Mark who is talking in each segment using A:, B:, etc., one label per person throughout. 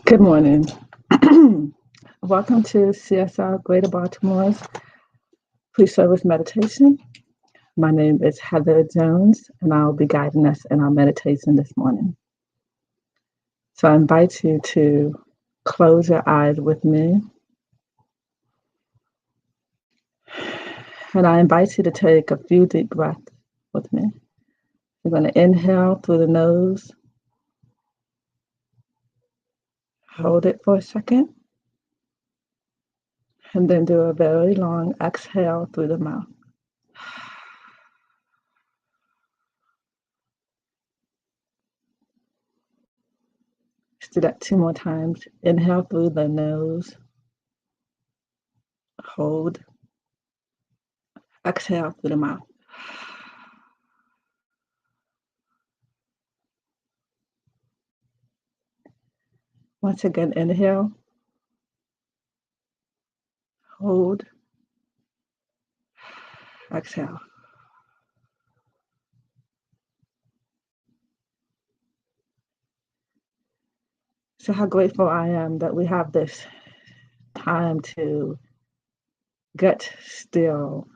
A: Good morning. Welcome to CSR Greater Baltimore's pre-service meditation. My name is Heather Jones, and I'll be guiding us in our meditation this morning. So I invite you to close your eyes with me, and I invite you to take a few deep breaths with me. You're going to inhale through the nose, hold it for a second, and then do a very long exhale through the mouth. Let's do that 2 more times. Inhale through the nose, hold, exhale through the mouth. Once again, inhale, hold, exhale. So how grateful I am that we have this time to get still,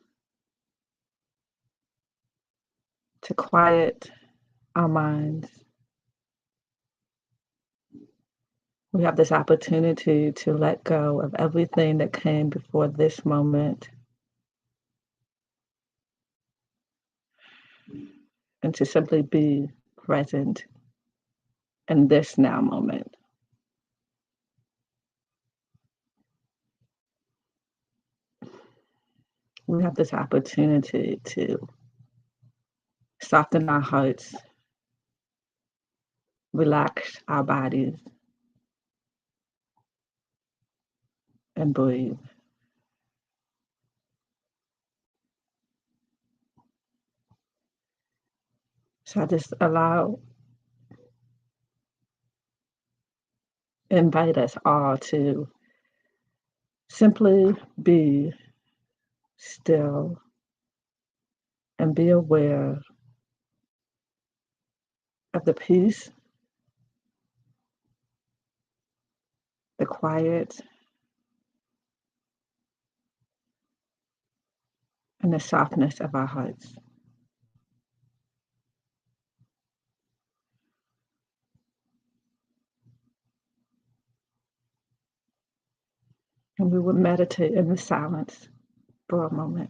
A: to quiet our minds. We have this opportunity to let go of everything that came before this moment and to simply be present in this now moment. We have this opportunity to soften our hearts, relax our bodies, and breathe. So I just invite us all to simply be still and be aware of the peace, the quiet, and the softness of our hearts. And we will meditate in the silence for a moment.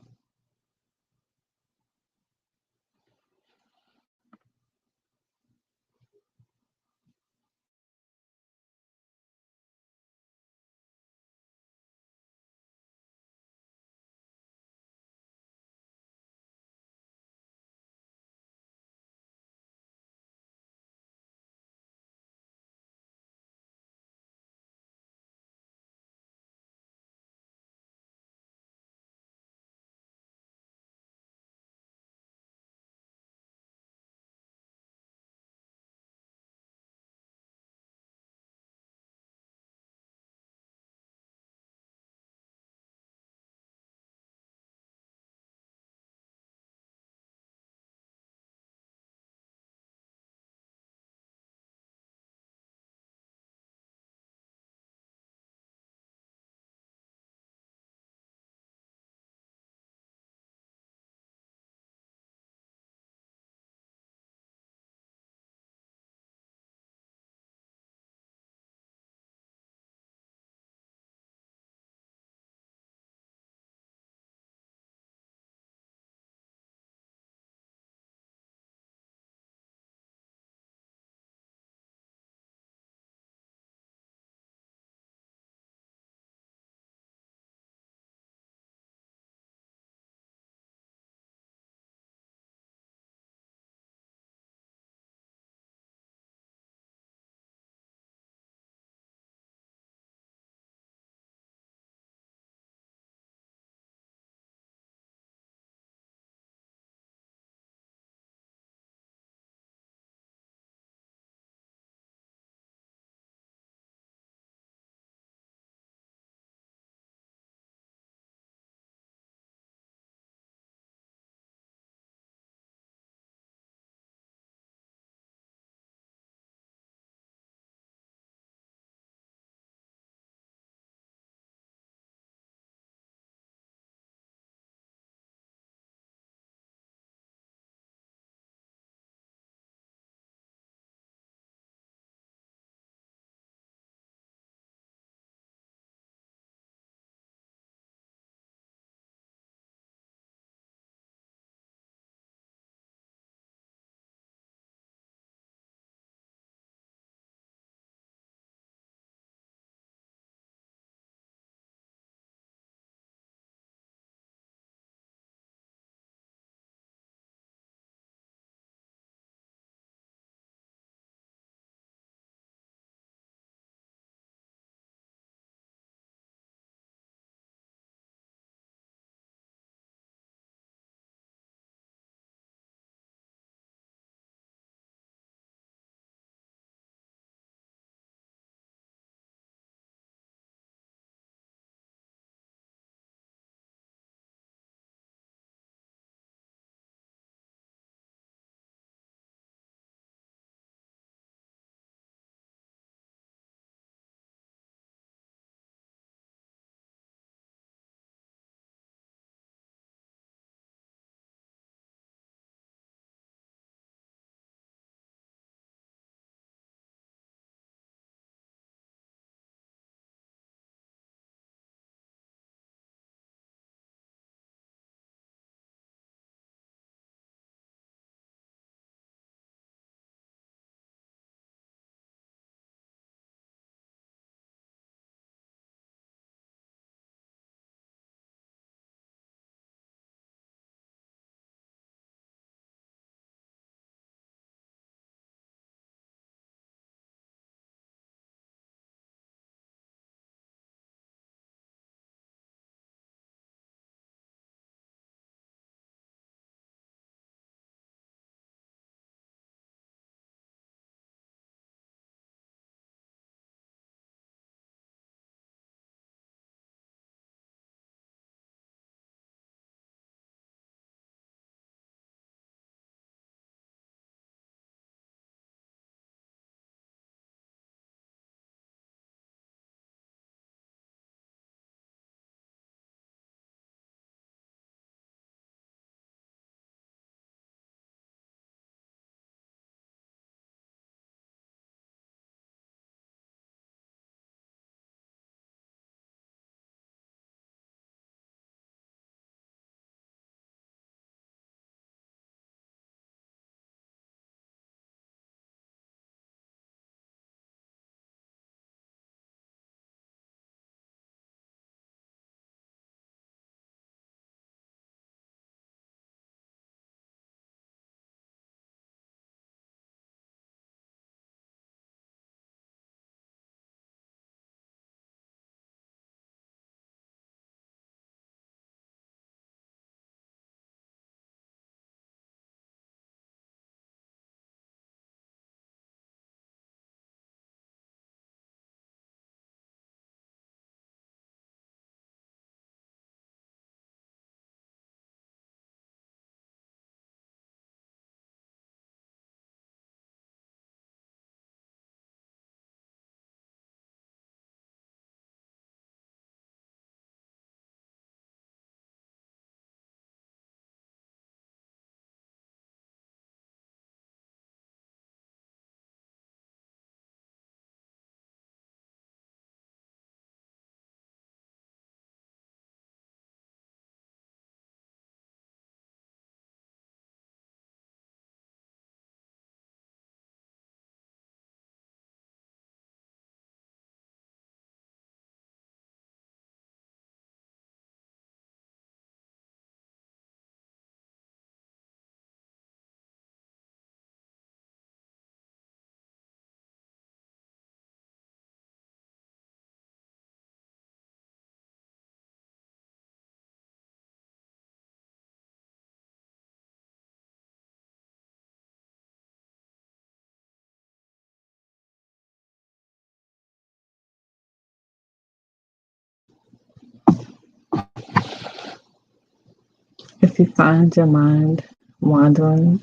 A: If you find your mind wandering,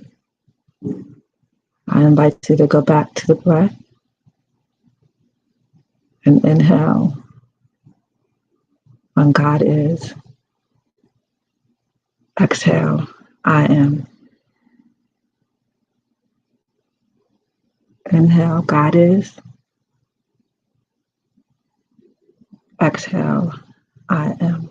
A: I invite you to go back to the breath and inhale when God is. Exhale, I am. Inhale, God is. Exhale, I am.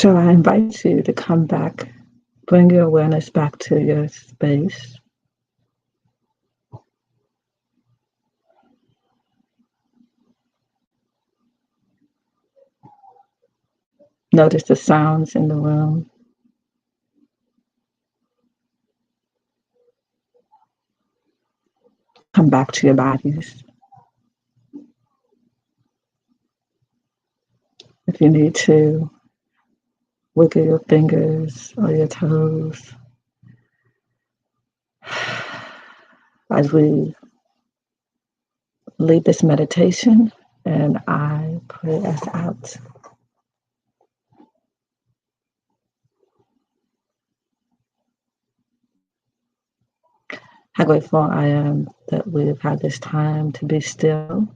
A: So I invite you to come back, bring your awareness back to your space. Notice the sounds in the room. Come back to your bodies. If you need to, wiggle your fingers or your toes as we lead this meditation, and I pray us out. How grateful I am that we've had this time to be still,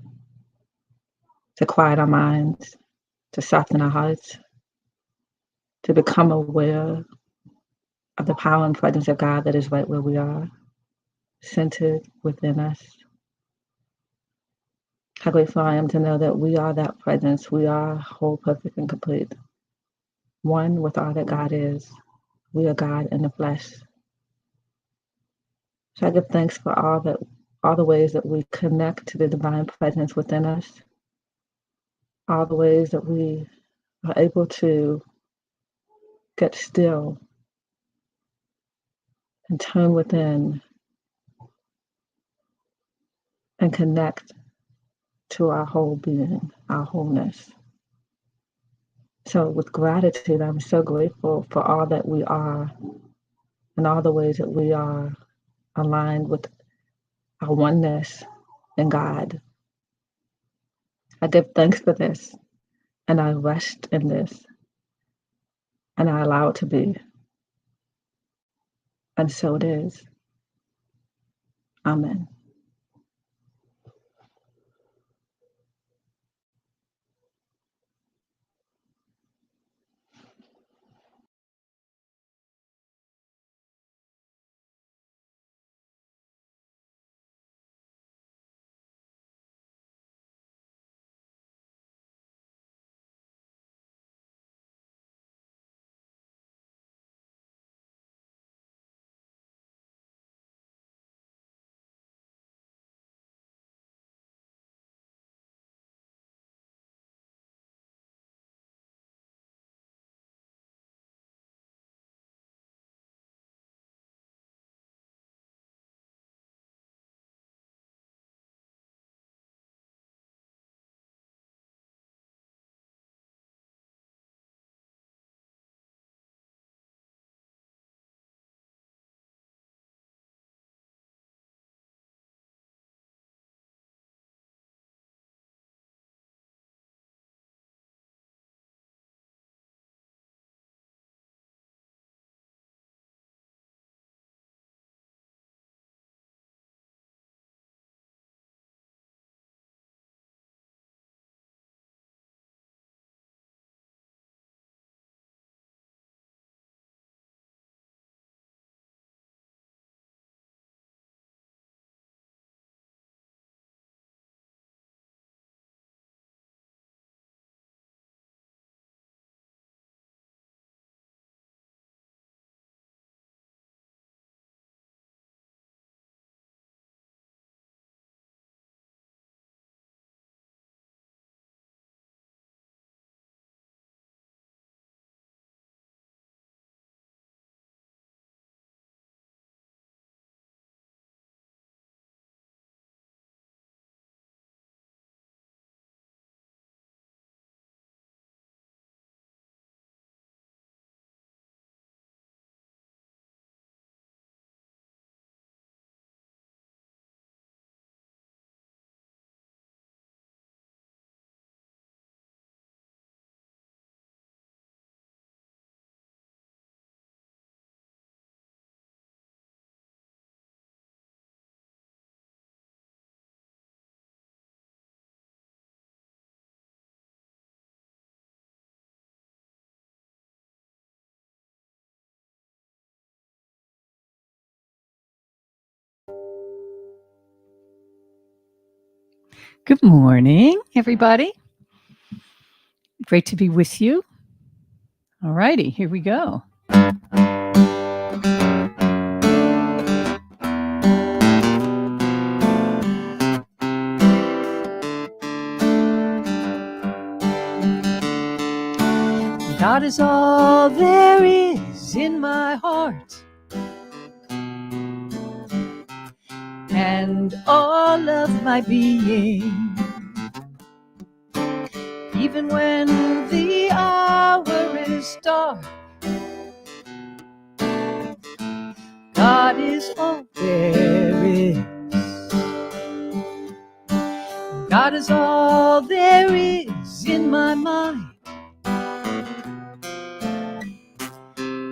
A: to quiet our minds, to soften our hearts, to become aware of the power and presence of God that is right where we are, centered within us. How grateful I am to know that we are that presence. We are whole, perfect, and complete, one with all that God is. We are God in the flesh. So I give thanks for all the ways that we connect to the divine presence within us, all the ways that we are able to get still and turn within and connect to our whole being, our wholeness. So with gratitude, I'm so grateful for all that we are and all the ways that we are aligned with our oneness in God. I give thanks for this, and I rest in this, and I allow it to be. And so it is. Amen.
B: Good morning, everybody. Great to be with you All righty, here we go. God is all there is in my heart, and all of my being. Even when the hour is dark, God is all there is. God is all there is in my mind,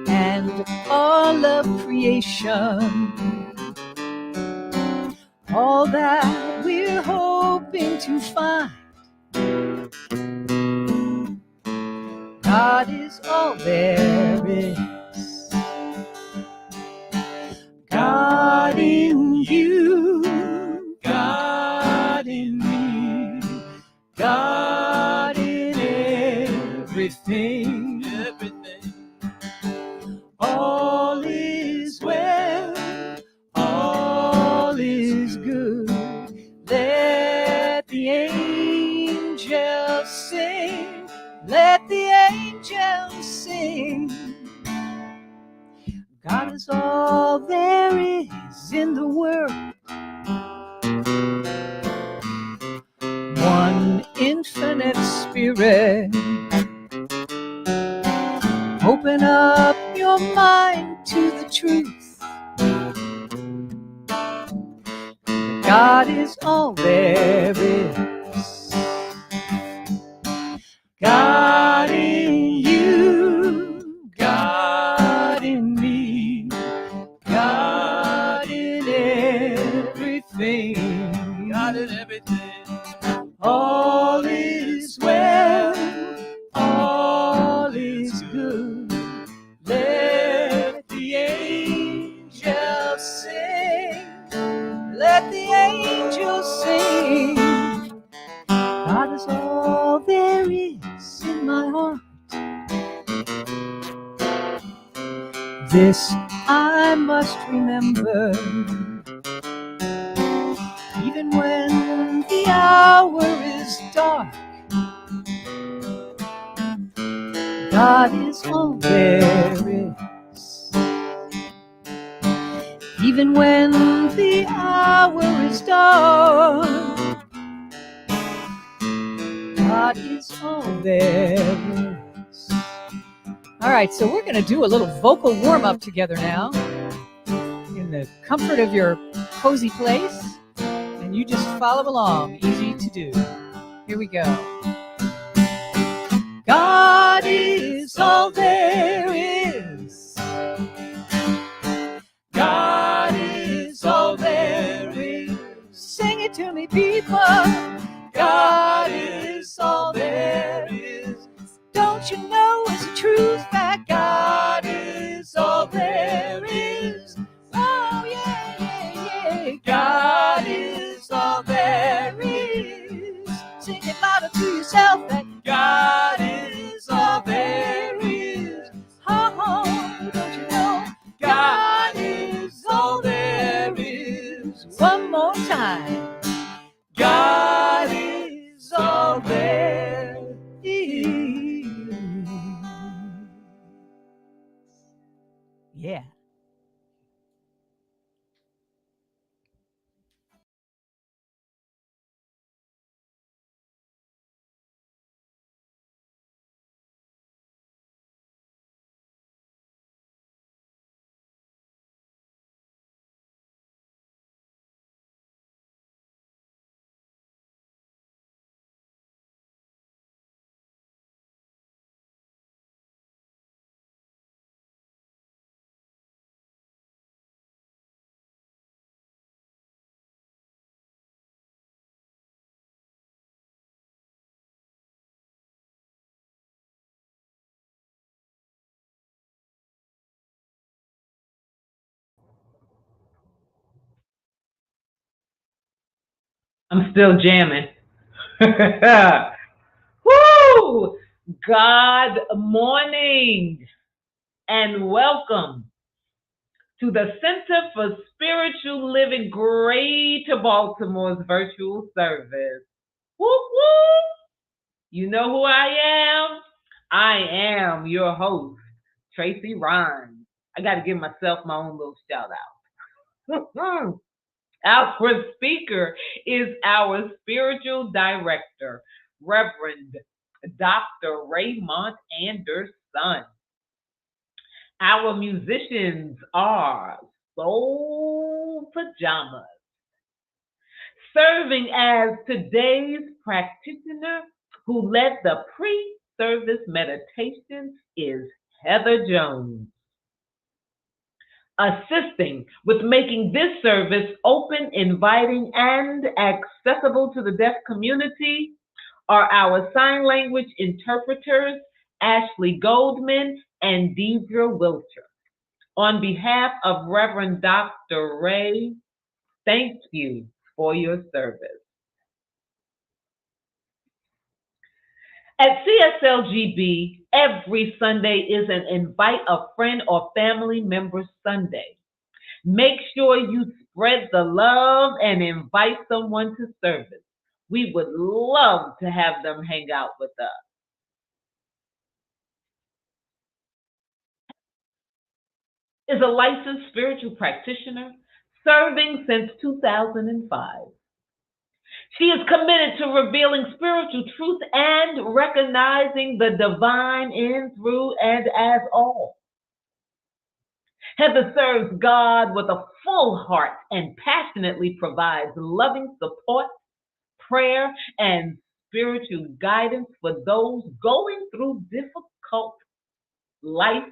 B: and all of creation. All that we're hoping to find, God is all there is. God in you, God in me, God in everything, everything. All is well, all is good. Let the angels sing, let the angels sing. God is all there is in the world. One infinite spirit. Open up your mind to the truth. God is all there is. God in you, God in me, God in everything, God in everything. All is well, all is good. Let the angels sing, let the angels sing. God is all there is in my heart. This I must remember, even when the hour is dark. God is all there is. Even when the hour is dark, God is all there is. All right, so we're going to do a little vocal warm-up together now in the comfort of your cozy place, and you just follow along, easy to do. Here we go. God is all there is. God is all there is. Sing it to me, people. God is all there is. Don't you know it's a true fact? God is all there is. Oh, yeah, yeah, yeah. God is all there is. Sing it louder to yourself that God is all there is. Oh, don't you know? God is all there is. One more time. God is all there is. Yeah.
C: I'm still jamming. Woo! God morning and welcome to the Center for Spiritual Living Greater Baltimore's virtual service. Whoop whoop! You know who I am? I am your host, Tracy Rhymes. I got to give myself my own little shout out. Our speaker is our spiritual director, Reverend Dr. Raymont Anderson. Our musicians are Soulpajamas. Serving as today's practitioner who led the pre-service meditations is Heather Jones. Assisting with making this service open, inviting, and accessible to the deaf community are our sign language interpreters, Ashlee Goldman and Dedra Wilcher. On behalf of Reverend Dr. Ray, thank you for your service. At CSLGB, every Sunday is an invite a friend or family member Sunday. Make sure you spread the love and invite someone to service. We would love to have them hang out with us. Is a licensed spiritual practitioner serving since 2005. She is committed to revealing spiritual truth and recognizing the divine in, through, and as all. Heather serves God with a full heart and passionately provides loving support, prayer, and spiritual guidance for those going through difficult life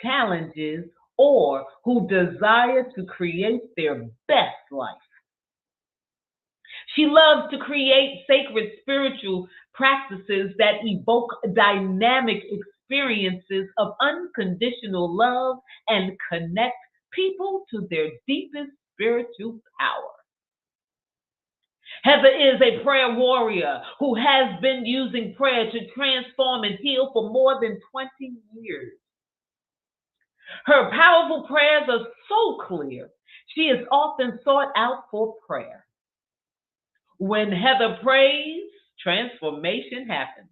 C: challenges or who desire to create their best life. She loves to create sacred spiritual practices that evoke dynamic experiences of unconditional love and connect people to their deepest spiritual power. Heather is a prayer warrior who has been using prayer to transform and heal for more than 20 years. Her powerful prayers are so clear, she is often sought out for prayer. When Heather prays, transformation happens.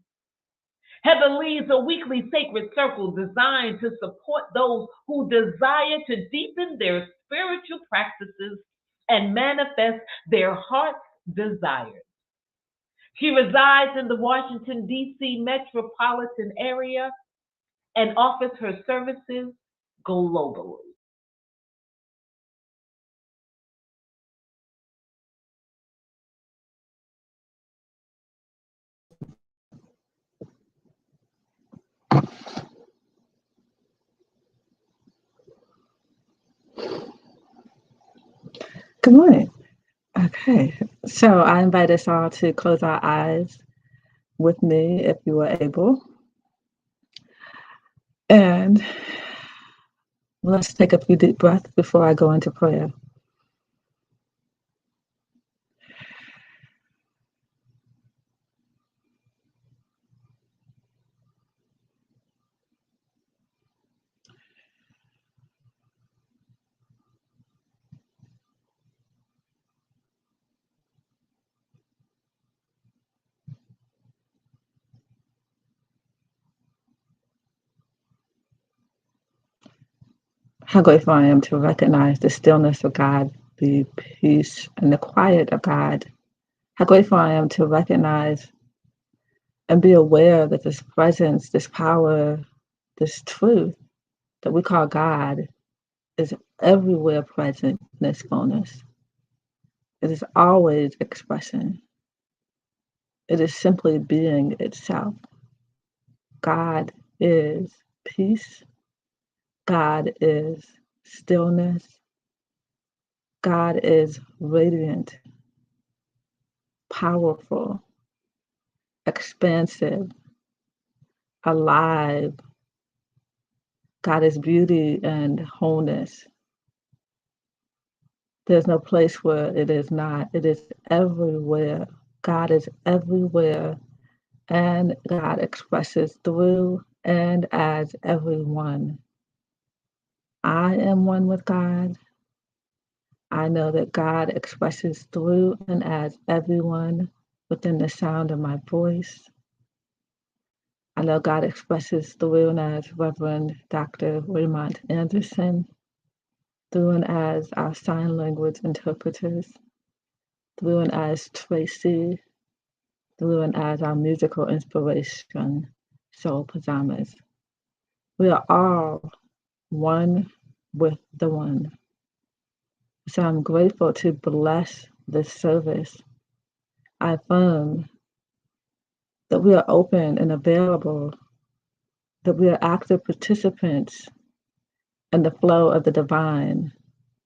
C: Heather leads a weekly sacred circle designed to support those who desire to deepen their spiritual practices and manifest their heart's desires. She resides in the Washington, D.C. metropolitan area and offers her services globally.
A: Good morning. Okay, so I invite us all to close our eyes with me if you are able. And let's take a few deep breaths before I go into prayer. How grateful I am to recognize the stillness of God, the peace and the quiet of God. How grateful I am to recognize and be aware that this presence, this power, this truth that we call God is everywhere present in this fullness. It is always expression. It is simply being itself. God is peace. God is stillness. God is radiant, powerful, expansive, alive. God is beauty and wholeness. There's no place where it is not. It is everywhere. God is everywhere and God expresses through and as everyone. I am one with God. I know that God expresses through and as everyone within the sound of my voice. I know God expresses through and as Reverend Dr. Raymont Anderson, through and as our sign language interpreters, through and as Tracy, through and as our musical inspiration, Soulpajamas. We are all one with the one. So I'm grateful to bless this service. I affirm that we are open and available, that we are active participants in the flow of the divine,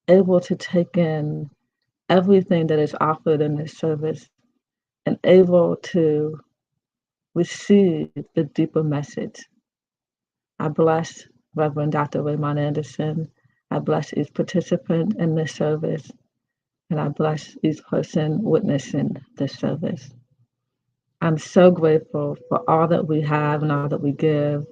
A: able to take in everything that is offered in this service and able to receive the deeper message. I bless Reverend Dr. Raymont Anderson. I bless each participant in this service, and I bless each person witnessing this service. I'm so grateful for all that we have and all that we give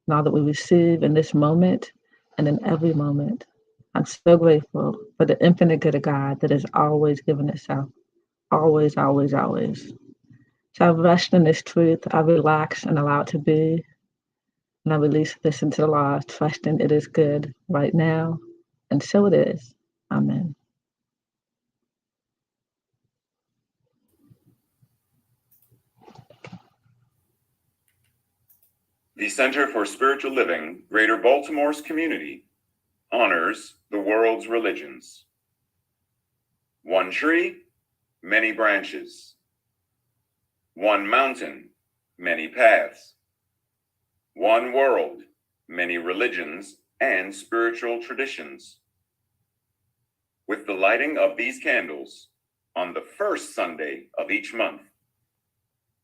A: and all that we receive in this moment and in every moment. I'm so grateful for the infinite good of God that is always giving itself, always, always, always. So I rest in this truth. I relax and allow it to be. And I release this into the law, trusting it is good right now. And so it is. Amen.
D: The Center for Spiritual Living, Greater Baltimore's community, honors the world's religions. One tree, many branches. One mountain, many paths. One world, many religions and spiritual traditions. With the lighting of these candles on the first Sunday of each month,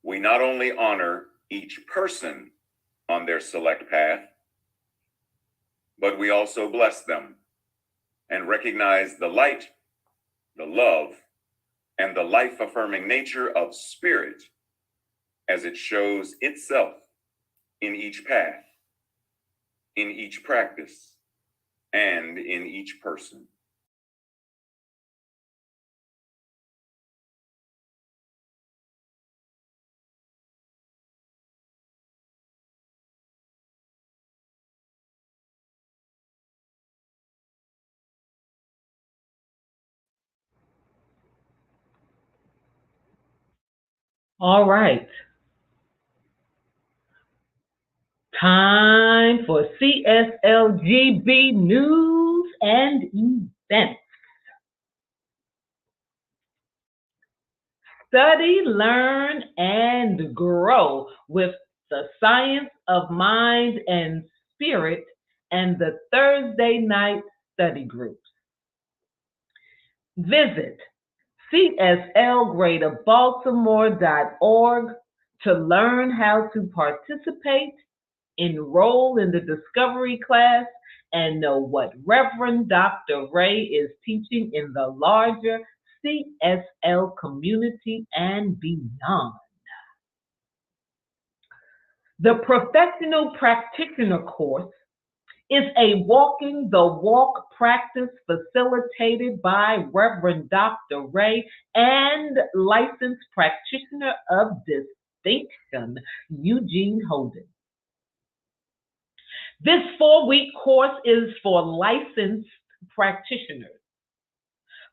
D: we not only honor each person on their select path, but we also bless them and recognize the light, the love, and the life-affirming nature of spirit as it shows itself in each path, in each practice, and in each person.
C: All right. Time for CSLGB news and events. Study, learn, and grow with the Science of Mind and Spirit and the Thursday night study groups. Visit cslgreaterbaltimore.org to learn how to participate, enroll in the discovery class, and know what Reverend Dr. Ray is teaching in the larger CSL community and beyond. The Professional Practitioner course is a walking the walk practice facilitated by Reverend Dr. Ray and licensed practitioner of distinction, Eugene Holden. This 4-week course is for licensed practitioners.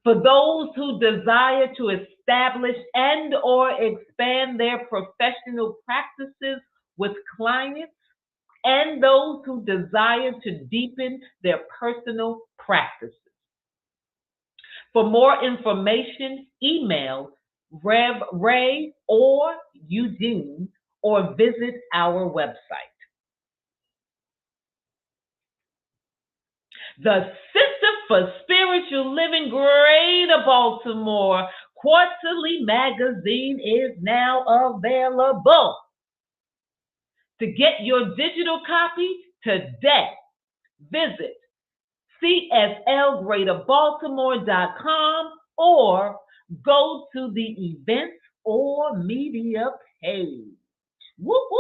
C: For those who desire to establish and or expand their professional practices with clients, and those who desire to deepen their personal practices. For more information, email Rev Ray or Eugene or visit our website. The Center for Spiritual Living Greater Baltimore quarterly magazine is now available. To get your digital copy today, visit cslgreaterbaltimore.com or go to the events or media page. Woo-hoo!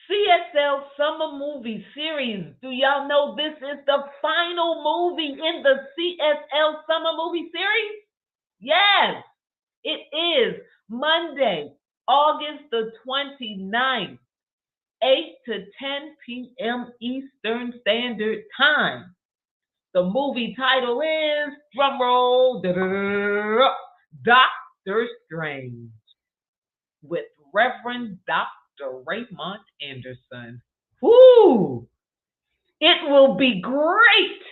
C: CSL Summer Movie Series. Do y'all know this is the final movie in the CSL Summer Movie Series? Yes, it is Monday, August the 29th, 8 to 10 p.m. Eastern Standard Time. The movie title is, drumroll, Doctor Strange, with Reverend Dr. Raymont Anderson. Woo! It will be great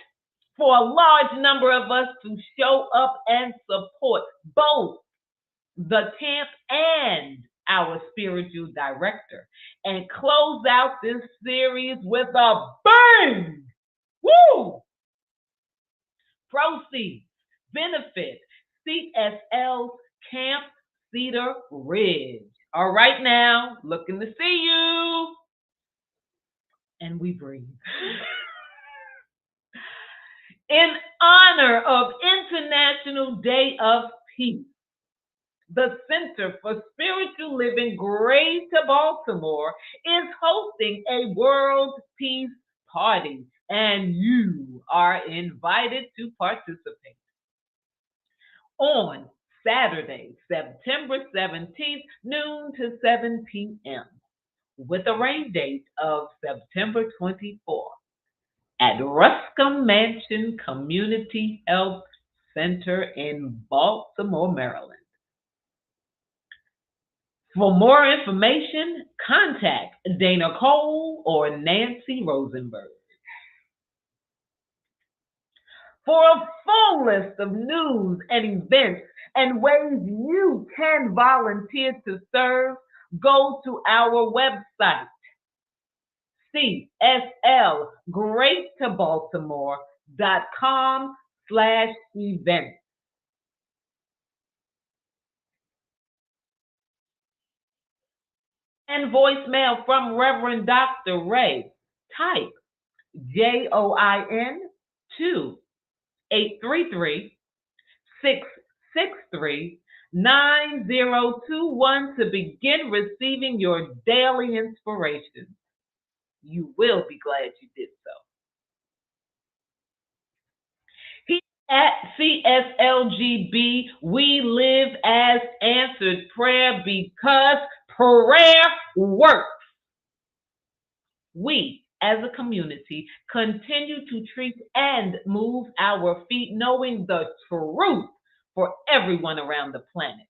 C: for a large number of us to show up and support both the camp and our spiritual director and close out this series with a bang! Woo! Proceeds benefit CSL's Camp Cedar Ridge. All right now, looking to see you. And we breathe. In honor of International Day of Peace, the Center for Spiritual Living Greater Baltimore is hosting a World Peace Party, and you are invited to participate. On Saturday, September 17th, noon to 7 p.m., with a rain date of September 24th, at Ruscombe Mansion Community Health Center in Baltimore, Maryland. For more information, contact Dana Cole or Nancy Rosenberg. For a full list of news and events and ways you can volunteer to serve, go to our website, cslgreaterbaltimore.com/events. And voicemail from Reverend Dr. Ray. Type JOIN 2-833-663-9021 to begin receiving your daily inspiration. You will be glad you did so. Here at CSLGB, we live as answered prayer because prayer works. We, as a community, continue to treat and move our feet, knowing the truth for everyone around the planet.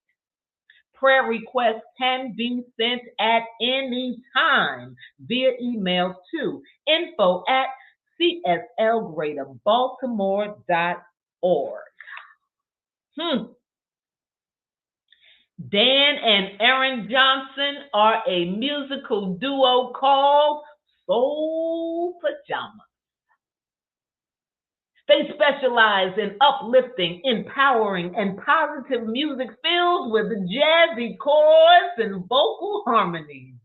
C: Prayer requests can be sent at any time via email to info@cslgreaterbaltimore.org. Dan and Erin Johnson are a musical duo called Soulpajamas. They specialize in uplifting, empowering, and positive music filled with jazzy chords and vocal harmonies.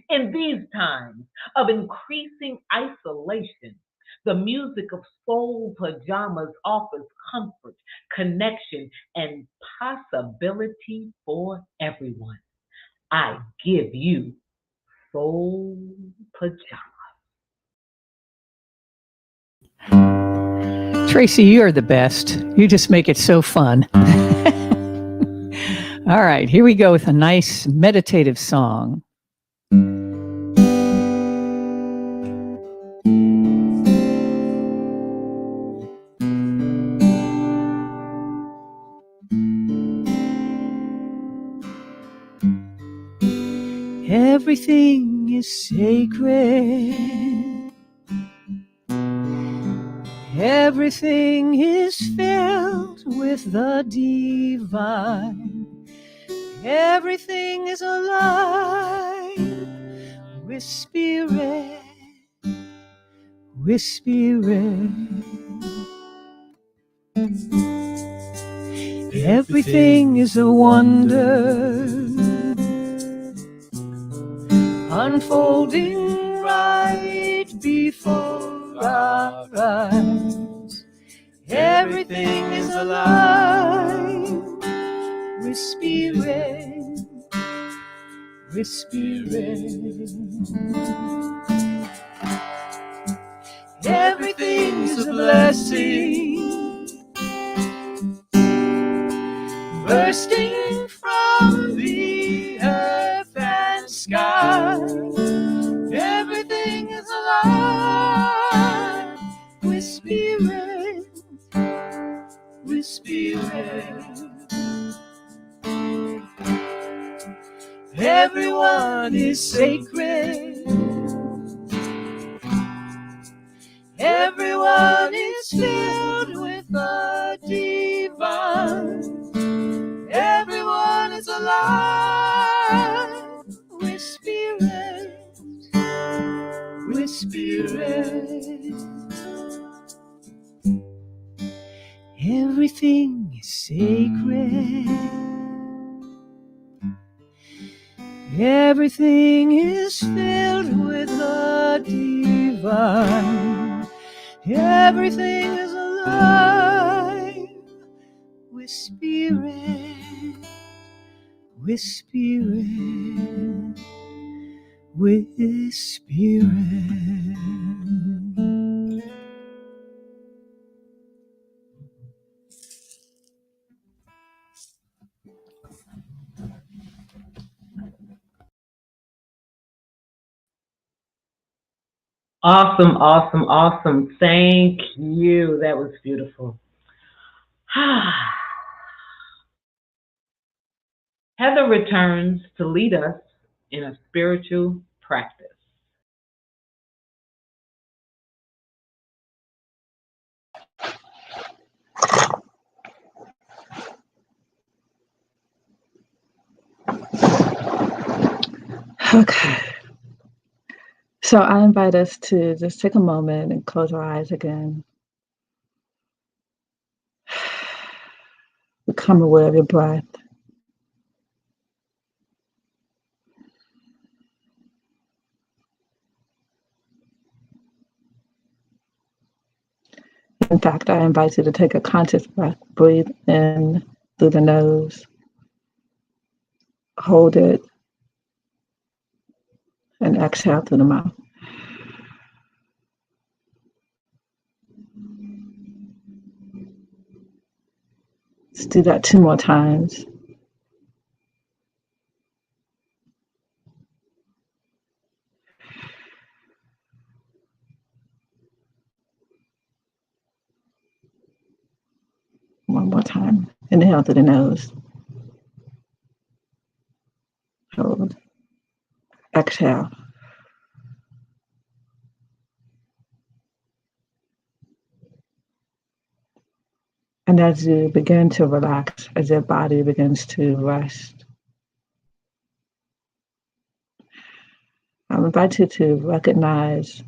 C: In these times of increasing isolation, the music of Soulpajamas offers comfort, connection, and possibility for everyone. I give you Soulpajamas.
B: Tracy, you're the best. You just make it so fun. All right, here we go with a nice meditative song. Everything is sacred. Everything is filled with the divine. Everything is alive with spirit, with spirit. Everything is a wonder, unfolding right before our eyes. Everything is alive with spirit, with spirit. Everything is a blessing, bursting from the earth and sky. Everything is alive with spirit, with spirit. Everyone is sacred. Everyone is filled with the divine. Everyone is alive with spirit, with spirit. Everything is sacred. Everything is filled with the divine. Everything is alive with spirit, with spirit, with spirit.
C: Awesome, awesome, awesome. Thank you. That was beautiful. Heather returns to lead us in a spiritual practice.
A: Okay. So I invite us to just take a moment and close our eyes again. Become aware of your breath. In fact, I invite you to take a conscious breath. Breathe in through the nose. Hold it. And exhale through the mouth. Let's do that 2 more times. One more time. Inhale through the nose. Hold. Exhale. And as you begin to relax, as your body begins to rest, I invite you to recognize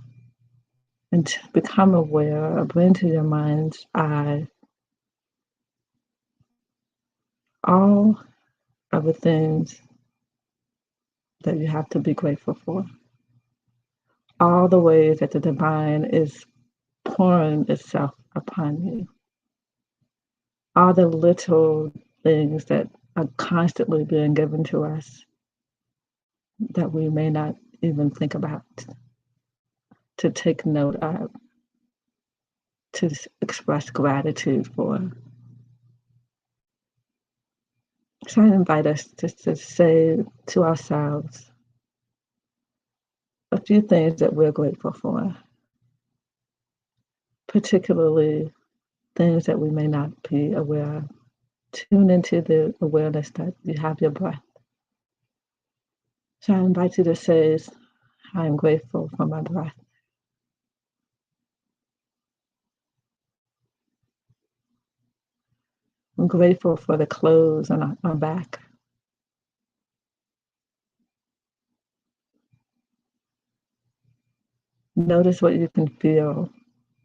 A: and to become aware or bring to your mind's eye all of the things that you have to be grateful for. All the ways that the divine is pouring itself upon you. All the little things that are constantly being given to us that we may not even think about, to take note of, to express gratitude for. So I invite us just to say to ourselves a few things that we're grateful for, particularly things that we may not be aware of. Tune into the awareness that you have your breath. So I invite you to say, I am grateful for my breath. I'm grateful for the clothes on our back. Notice what you can feel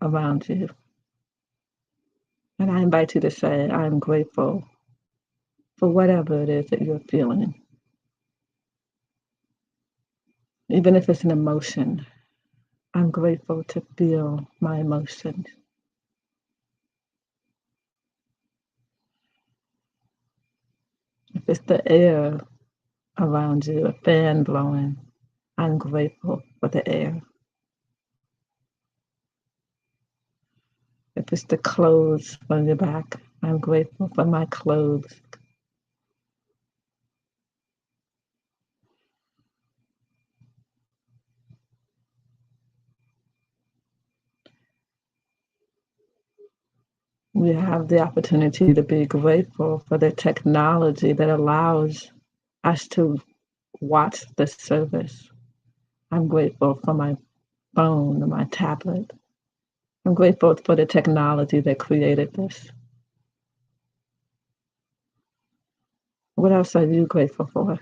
A: around you. And I invite you to say, I'm grateful for whatever it is that you're feeling. Even if it's an emotion, I'm grateful to feel my emotions. If it's the air around you, a fan blowing, I'm grateful for the air. If it's the clothes on your back, I'm grateful for my clothes. We have the opportunity to be grateful for the technology that allows us to watch the service. I'm grateful for my phone, my tablet. I'm grateful for the technology that created this. What else are you grateful for?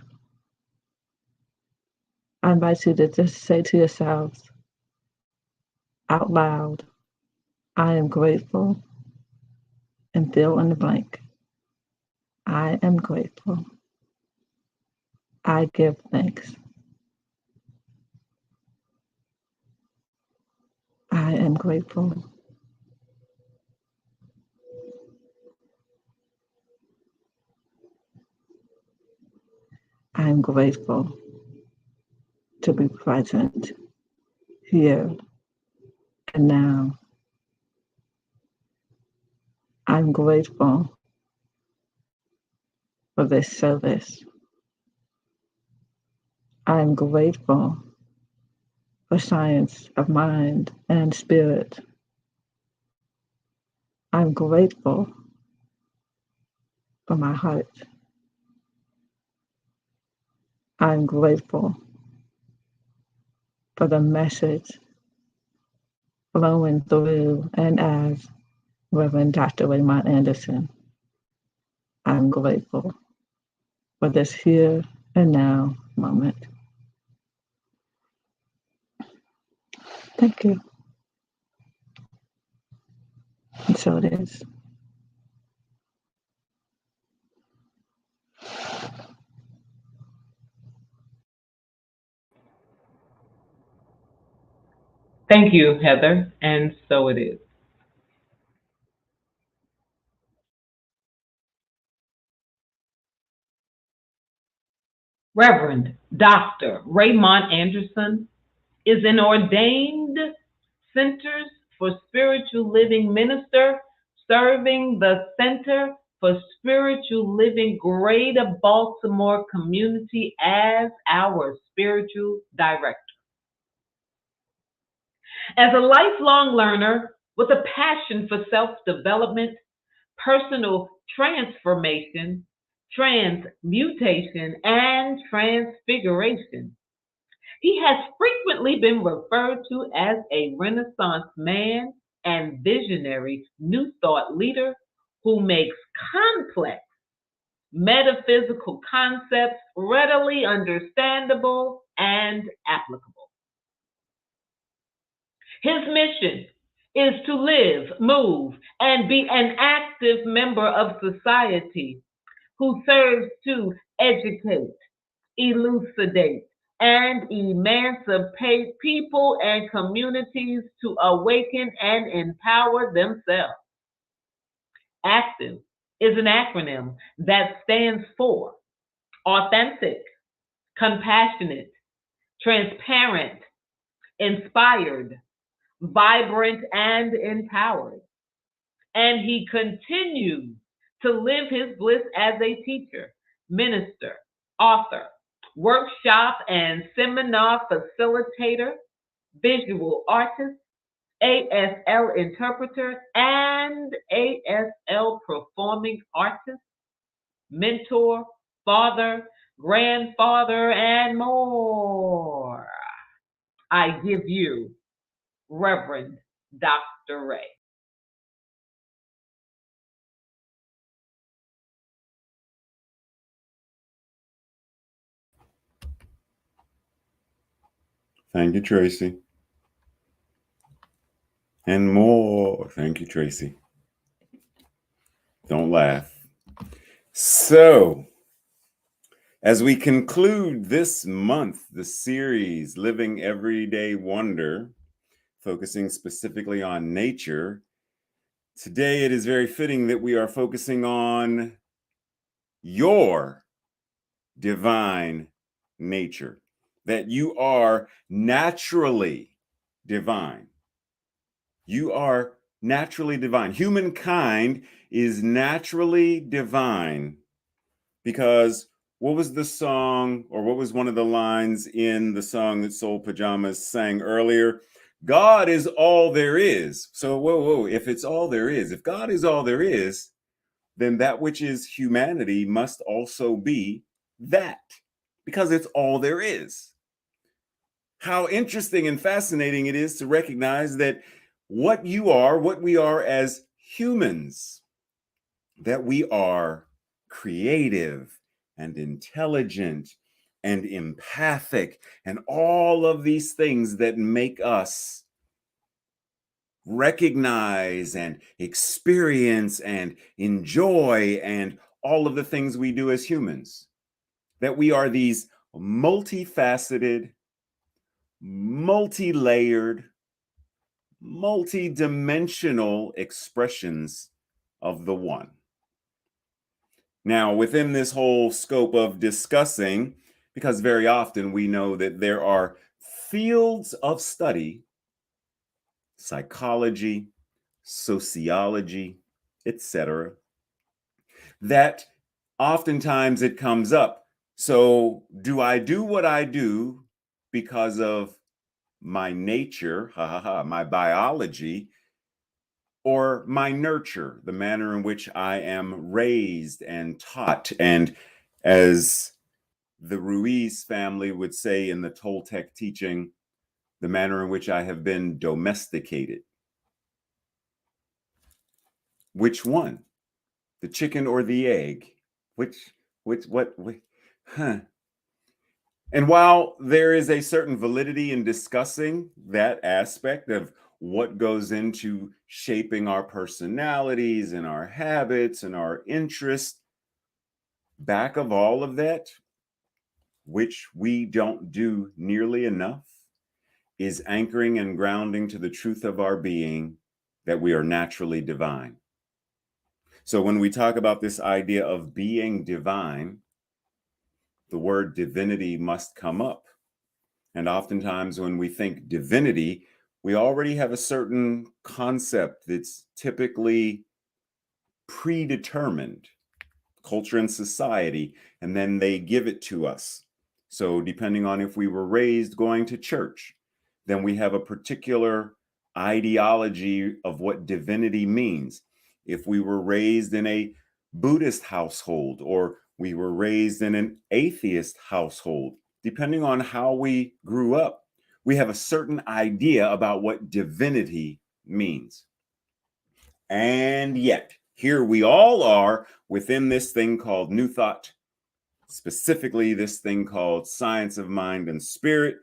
A: I invite you to just say to yourselves out loud, I am grateful, and fill in the blank. I am grateful. I give thanks. I am grateful. I am grateful to be present here and now. I'm grateful for this service. I'm grateful for science of mind and spirit. I'm grateful for my heart. I'm grateful for the message flowing through and as Reverend Dr. Raymont Anderson. I'm grateful for this here and now moment. Thank you. And so it is.
C: Thank you, Heather. And so it is. Reverend Dr. Raymont Anderson is an ordained Centers for Spiritual Living minister serving the Center for Spiritual Living Greater Baltimore community as our spiritual director. As a lifelong learner with a passion for self-development, personal transformation, transmutation, and transfiguration, he has frequently been referred to as a Renaissance man and visionary New Thought leader who makes complex metaphysical concepts readily understandable and applicable. His mission is to live, move, and be an active member of society who serves to educate, elucidate, and emancipate people and communities to awaken and empower themselves. ACTIVE is an acronym that stands for authentic, compassionate, transparent, inspired, vibrant, and empowered. And he continues to live his bliss as a teacher, minister, author, workshop and seminar facilitator, visual artist, ASL interpreter, and ASL performing artist, mentor, father, grandfather, and more. I give you Reverend Dr. Ray.
D: Thank you, Tracy. And more. Thank you, Tracy. Don't laugh. So, as we conclude this month, the series Living Everyday Wonder,
E: focusing specifically on nature, today it is very fitting that we are focusing on your divine nature, that you are naturally divine. You are naturally divine. Humankind is naturally divine because what was the song, or what was one of the lines in the song that Soulpajamas sang earlier? God is all there is. So, whoa, if it's all there is, if God is all there is, then that which is humanity must also be that, because it's all there is. How interesting and fascinating it is to recognize that what you are, what we are as humans, that we are creative and intelligent and empathic and all of these things that make us recognize and experience and enjoy and all of the things we do as humans. That we are these multifaceted, multi-layered, multi-dimensional expressions of the one. Now, within this whole scope of discussing, because very often we know that there are fields of study, psychology, sociology, etc., that oftentimes it comes up. So, do I do what I do because of my nature, my biology, or my nurture, the manner in which I am raised and taught? And as the Ruiz family would say in the Toltec teaching, the manner in which I have been domesticated. Which one? The chicken or the egg? What? And while there is a certain validity in discussing that aspect of what goes into shaping our personalities and our habits and our interests, back of all of that, which we don't do nearly enough, is anchoring and grounding to the truth of our being that we are naturally divine. So when we talk about this idea of being divine, the word divinity must come up. And oftentimes when we think divinity, we already have a certain concept that's typically predetermined, culture and society, and then they give it to us. So depending on if we were raised going to church, then we have a particular ideology of what divinity means. If we were raised in a Buddhist household, or we were raised in an atheist household, depending on how we grew up, we have a certain idea about what divinity means. And yet, here we all are within this thing called New Thought, specifically this thing called Science of Mind and Spirit,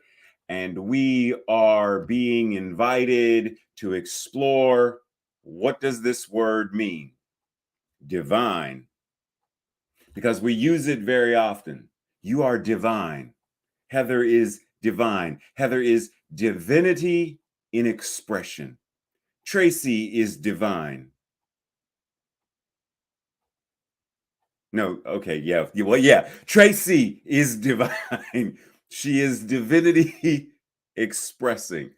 E: and we are being invited to explore, what does this word mean? Divine. Because we use it very often. You are divine. Heather is divine. Heather is divinity in expression. Tracy is divine. No, okay, yeah. Well, yeah. Tracy is divine. She is divinity expressing.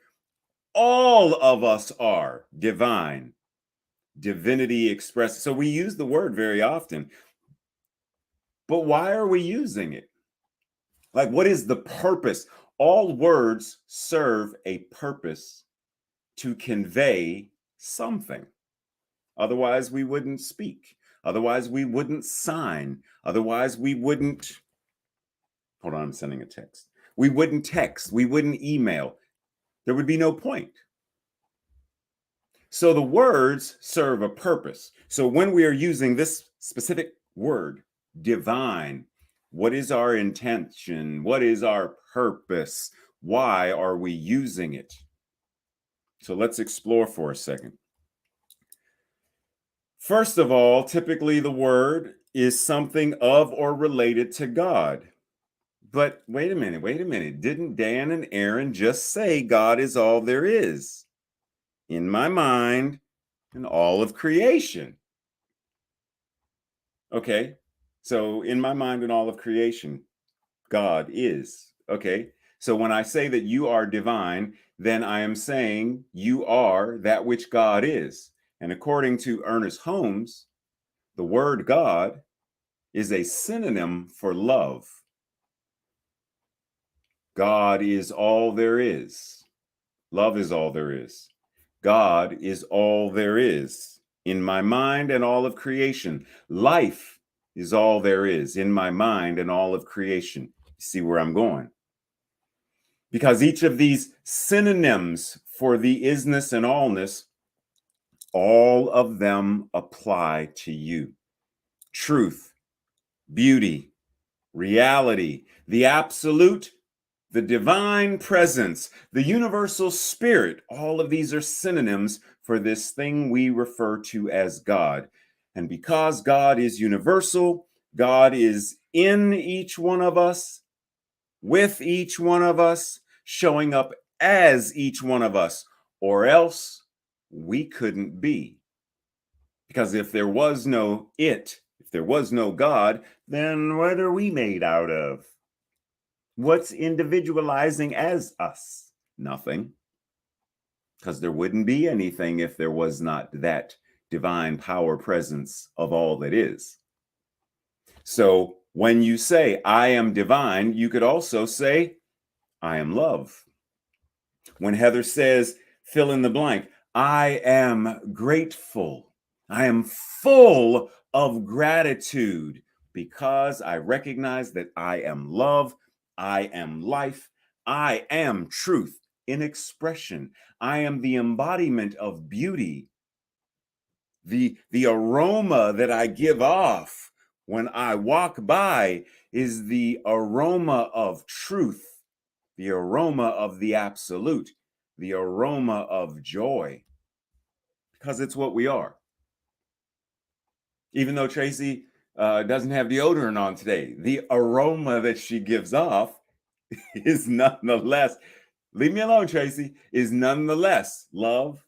E: All of us are divine. Divinity expressed. So we use the word very often. But why are we using it? Like, what is the purpose? All words serve a purpose to convey something. Otherwise, we wouldn't speak. Otherwise, we wouldn't sign. Otherwise, we wouldn't. Hold on, I'm sending a text. We wouldn't text. We wouldn't email. There would be no point. So the words serve a purpose. So when we are using this specific word, divine, what is our intention? What is our purpose? Why are we using it? So let's explore for a second. First of all, typically the word is something of or related to God. But wait a minute. Didn't Dan and Aaron just say God is all there is? in my mind, and all of creation. Okay, so in my mind and all of creation, God is. Okay, so when I say that you are divine, then I am saying you are that which God is. And according to Ernest Holmes, the word God is a synonym for love. God is all there is. Love is all there is. God is all there is in my mind and all of creation. Life is all there is in my mind and all of creation. You see where I'm going? Because each of these synonyms for the isness and allness, all of them apply to you. Truth, beauty, reality, the absolute, the divine presence, the universal spirit, all of these are synonyms for this thing we refer to as God. And because God is universal, God is in each one of us, with each one of us, showing up as each one of us, or else we couldn't be. Because if there was no it, if there was no God, then what are we made out of? What's individualizing as us? Nothing. Because there wouldn't be anything if there was not that divine power presence of all that is. So when you say, I am divine, you could also say, I am love. When Heather says, fill in the blank, I am grateful. I am full of gratitude because I recognize that I am love. I am life. I am truth in expression. I am the embodiment of beauty. The aroma that I give off when I walk by is the aroma of truth, the aroma of the absolute, the aroma of joy, because it's what we are. Even though Tracy doesn't have deodorant on today, the aroma that she gives off is nonetheless, leave me alone, Tracy, is nonetheless love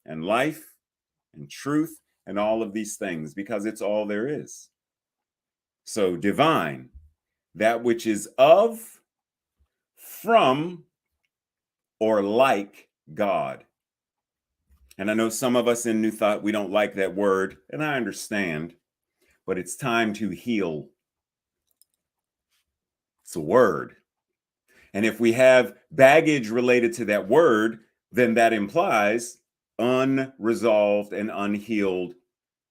E: and life and truth and all of these things, because it's all there is. So divine, that which is of, from, or like God. And I know some of us in New Thought, we don't like that word, and I understand, but it's time to heal. It's a word. And if we have baggage related to that word, then that implies unresolved and unhealed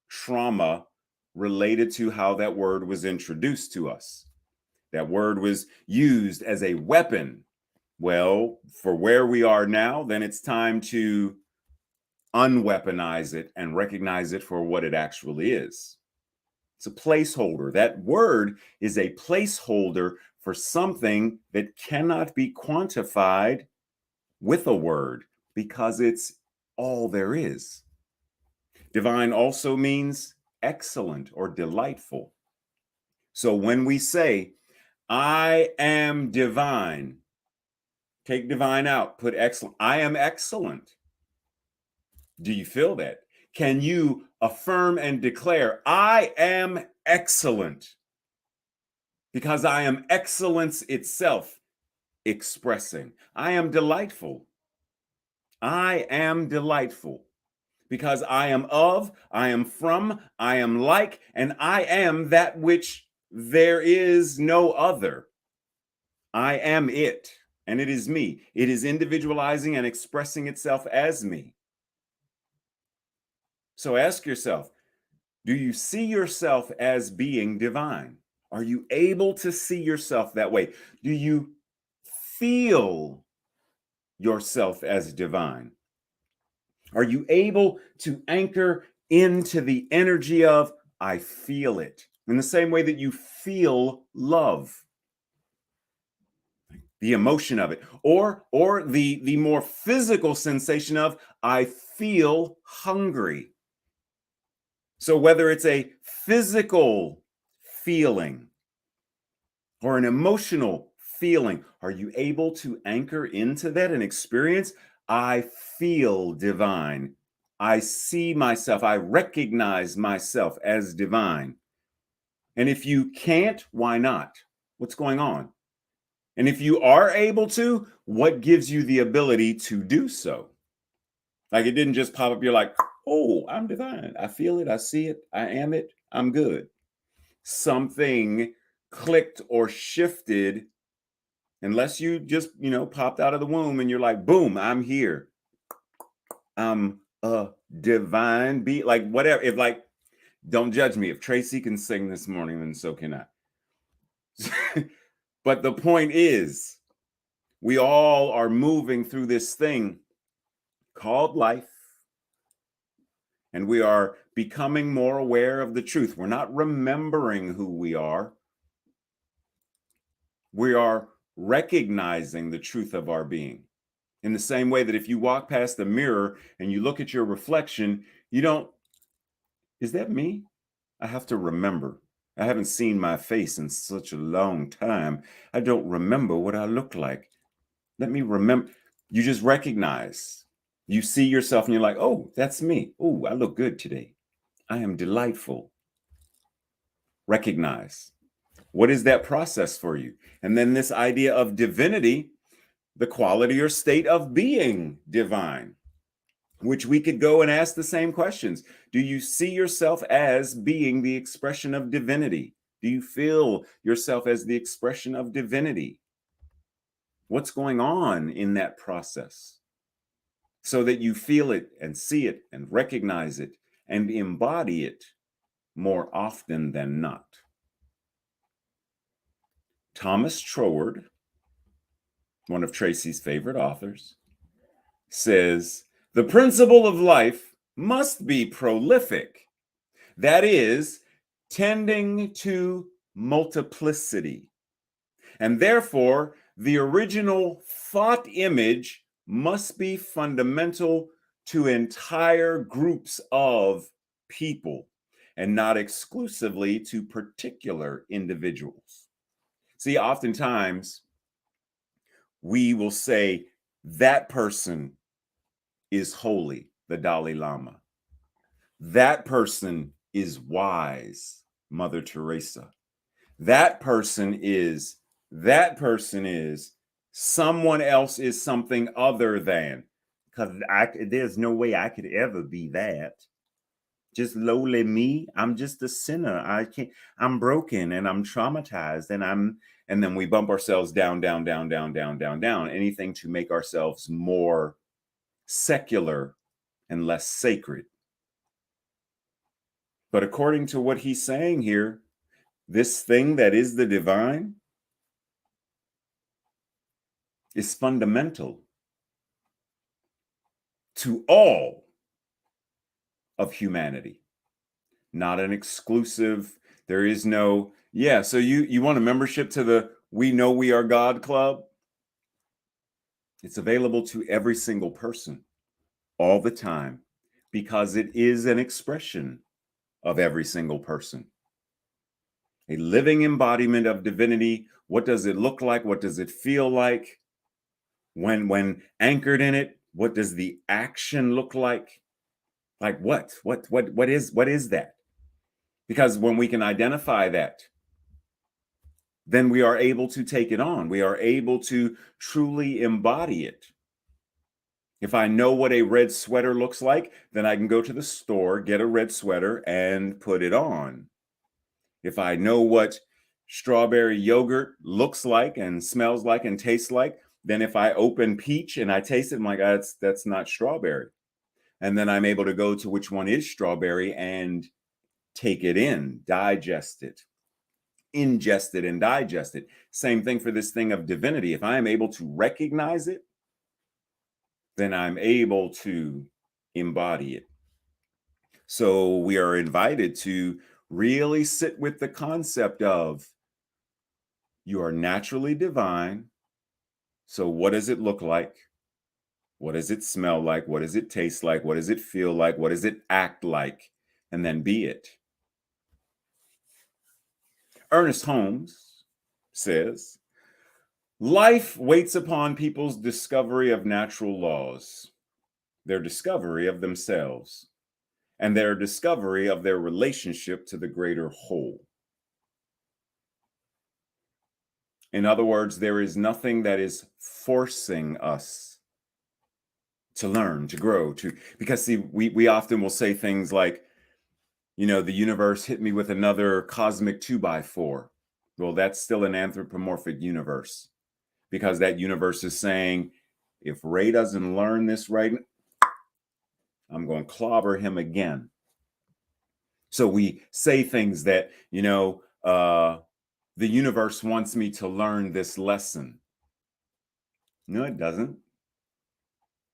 E: trauma related to how that word was introduced to us. That word was used as a weapon. Well, for where we are now, then it's time to unweaponize it and recognize it for what it actually is. It's a placeholder. That word is a placeholder for something that cannot be quantified with a word because it's all there is. Divine also means excellent or delightful. So when we say, I am divine, take divine out, put excellent. I am excellent. Do you feel that? Can you affirm and declare, I am excellent? Because I am excellence itself expressing. I am delightful. I am delightful. Because I am of, I am from, I am like, and I am that which there is no other. I am it, and it is me. It is individualizing and expressing itself as me. So ask yourself, do you see yourself as being divine? Are you able to see yourself that way? Do you feel yourself as divine? Are you able to anchor into the energy of, I feel it, in the same way that you feel love? The emotion of it, or the more physical sensation of, I feel hungry. So whether it's a physical feeling or an emotional feeling, are you able to anchor into that and experience, I feel divine. I see myself. I recognize myself as divine. And if you can't, why not? What's going on? And if you are able to, what gives you the ability to do so? Like it didn't just pop up. You're like, oh, I'm divine. I feel it. I see it. I am it. I'm good. Something clicked or shifted, unless you just, popped out of the womb and you're like, boom, I'm here. I'm a divine being. Like whatever. If like, don't judge me. If Tracy can sing this morning, then so can I. But the point is, we all are moving through this thing called life, and we are becoming more aware of the truth. We're not remembering who we are. We are recognizing the truth of our being. In the same way that if you walk past the mirror and you look at your reflection, you don't, is that me? I have to remember. I haven't seen my face in such a long time. I don't remember what I look like. Let me remember. You just recognize. You see yourself and you're like, oh, that's me. Oh, I look good today. I am delightful. Recognize. What is that process for you? And then this idea of divinity, the quality or state of being divine, which we could go and ask the same questions. Do you see yourself as being the expression of divinity? Do you feel yourself as the expression of divinity? What's going on in that process so that you feel it and see it and recognize it and embody it more often than not? Thomas Troward, one of Tracy's favorite authors, says, the principle of life must be prolific. That is, tending to multiplicity. And therefore, the original thought image must be fundamental to entire groups of people and not exclusively to particular individuals. See, oftentimes we will say that person is holy, the Dalai Lama. That person is wise, Mother Teresa. That person is, someone else is something other than, because there's no way I could ever be that. Just lowly me. I'm just a sinner. I'm broken and I'm traumatized and then we bump ourselves down, anything to make ourselves more secular and less sacred. But according to what he's saying here, this thing that is the divine is fundamental to all of humanity, not an exclusive. There is no, so you want a membership to the We Know We Are God Club? It's available to every single person all the time because it is an expression of every single person. A living embodiment of divinity. What does it look like? What does it feel like? When anchored in it, what does the action look like? Like what is that? Because when we can identify that, then we are able to take it on. We are able to truly embody it. If I know what a red sweater looks like, then I can go to the store, get a red sweater, and put it on. If I know what strawberry yogurt looks like and smells like and tastes like, then if I open peach and I taste it, I'm like, that's not strawberry. And then I'm able to go to which one is strawberry and take it in, digest it, ingest it and digest it. Same thing for this thing of divinity. If I am able to recognize it, then I'm able to embody it. So we are invited to really sit with the concept of you are naturally divine. So what does it look like? What does it smell like? What does it taste like? What does it feel like? What does it act like? And then be it. Ernest Holmes says, Life waits upon people's discovery of natural laws, their discovery of themselves, and their discovery of their relationship to the greater whole. In other words, there is nothing that is forcing us to learn, to grow, because see, we often will say things like, you know, the universe hit me with another cosmic 2x4. Well, that's still an anthropomorphic universe, because that universe is saying, if Ray doesn't learn this right, I'm going to clobber him again. So we say things that, you know, the universe wants me to learn this lesson. No, it doesn't.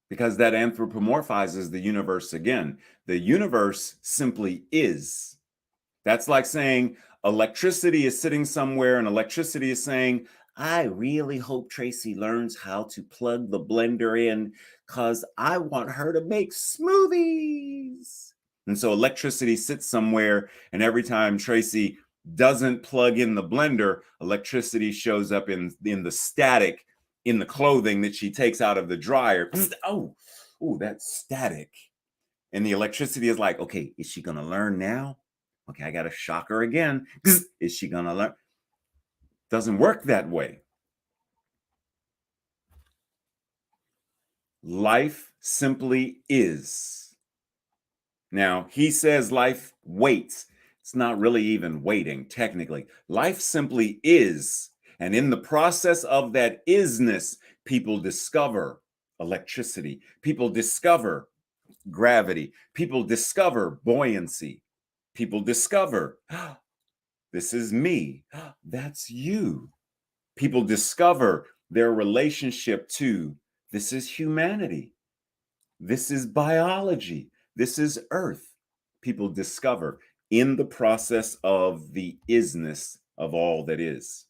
E: Because that anthropomorphizes the universe again. The universe simply is. That's like saying electricity is sitting somewhere and electricity is saying, I really hope Tracy learns how to plug the blender in because I want her to make smoothies. And so electricity sits somewhere, and every time Tracy doesn't plug in the blender, electricity shows up in the static in the clothing that she takes out of the dryer. Oh, that's static. And the electricity is like, okay, is she going to learn now? Okay, I got to shock her again. Is she going to learn? Doesn't work that way. Life simply is. Now, he says life waits. It's not really even waiting, technically. Life simply is. And in the process of that isness, people discover electricity. People discover gravity. People discover buoyancy. People discover, this is me. That's you. People discover their relationship to, this is humanity. This is biology. This is Earth. People discover in the process of the isness of all that is.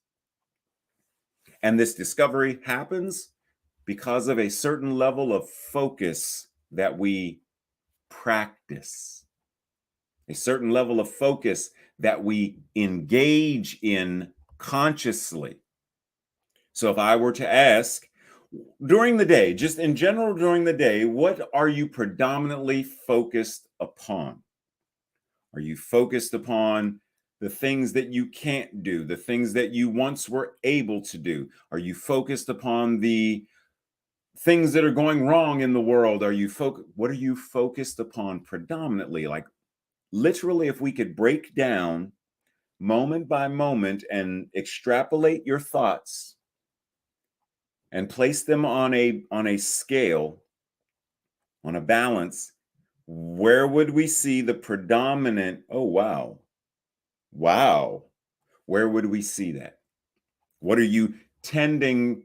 E: And this discovery happens because of a certain level of focus that we practice, a certain level of focus that we engage in consciously. So if I were to ask, during the day, just in general during the day, what are you predominantly focused upon? Are you focused upon the things that you can't do, the things that you once were able to do? Are you focused upon the things that are going wrong in the world? What are you focused upon predominantly? Like literally, if we could break down moment by moment and extrapolate your thoughts and place them on a scale, on a balance, where would we see the predominant, oh, wow, where would we see that? What are you tending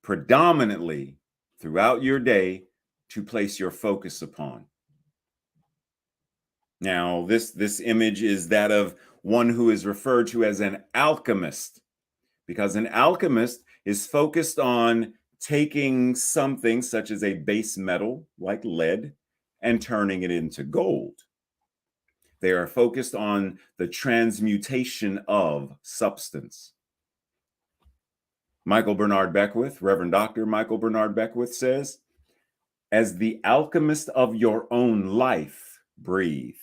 E: predominantly throughout your day to place your focus upon? Now, this image is that of one who is referred to as an alchemist, because an alchemist is focused on taking something such as a base metal like lead and turning it into gold. They are focused on the transmutation of substance. Michael Bernard Beckwith, Reverend Dr. Michael Bernard Beckwith says, as the alchemist of your own life, breathe.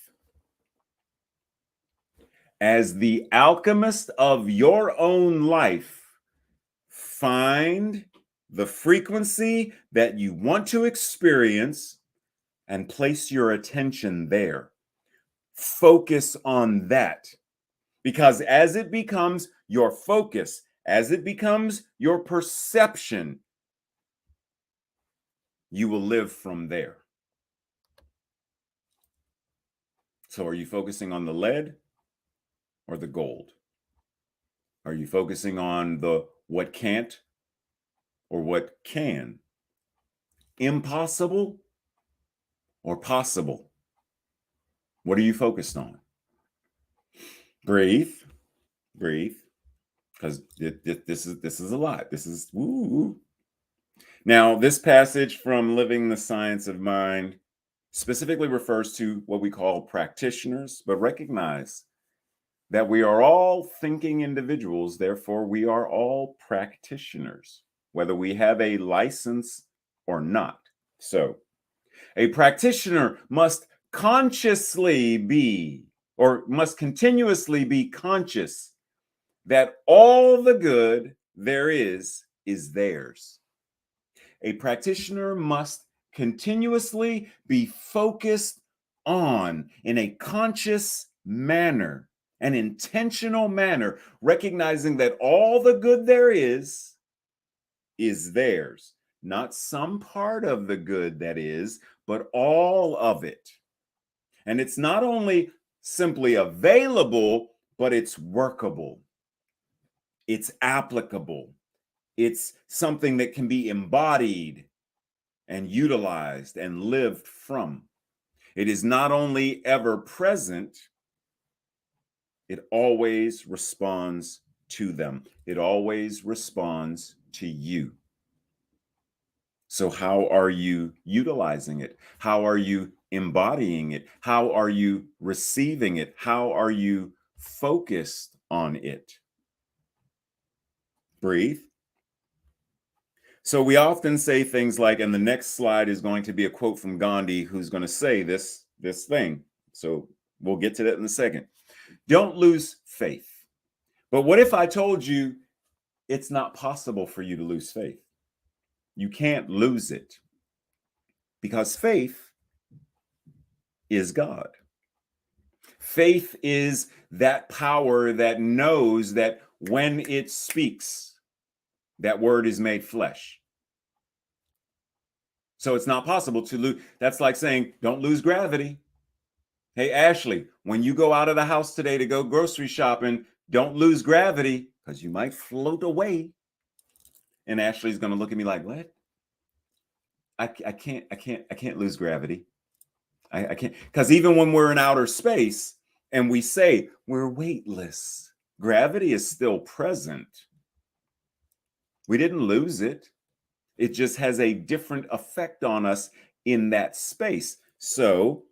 E: As the alchemist of your own life, find the frequency that you want to experience and place your attention there. Focus on that. Because as it becomes your focus, as it becomes your perception, you will live from there. So are you focusing on the lead or the gold? Are you focusing on the what can't or what can? Impossible or possible? What are you focused on? Breathe, because this is a lot. This is woo. Now, this passage from Living the Science of Mind specifically refers to what we call practitioners, but recognize that we are all thinking individuals, therefore we are all practitioners. whether we have a license or not. So, a practitioner must consciously be, or must continuously be conscious that all the good there is theirs. A practitioner must continuously be focused on, in a conscious manner, an intentional manner, recognizing that all the good there is theirs. Not some part of the good that is, but all of it. And it's not only simply available, but it's workable. It's applicable. It's something that can be embodied and utilized and lived from. It is not only ever present, it always responds to them. It always responds to you. So how are you utilizing it? How are you embodying it? How are you receiving it? How are you focused on it? Breathe. So we often say things like, and the next slide is going to be a quote from Gandhi, who's going to say this thing. So we'll get to that in a second. Don't lose faith. But what if I told you it's not possible for you to lose faith? You can't lose it, because faith is God. Faith is that power that knows that when it speaks, that word is made flesh. So it's not possible to lose. That's like saying, don't lose gravity. Hey, Ashlee, when you go out of the house today to go grocery shopping, don't lose gravity, because you might float away. And Ashlee's going to look at me like, what? I can't lose gravity. I can't, because even when we're in outer space and we say we're weightless, gravity is still present. We didn't lose it. It just has a different effect on us in that space. So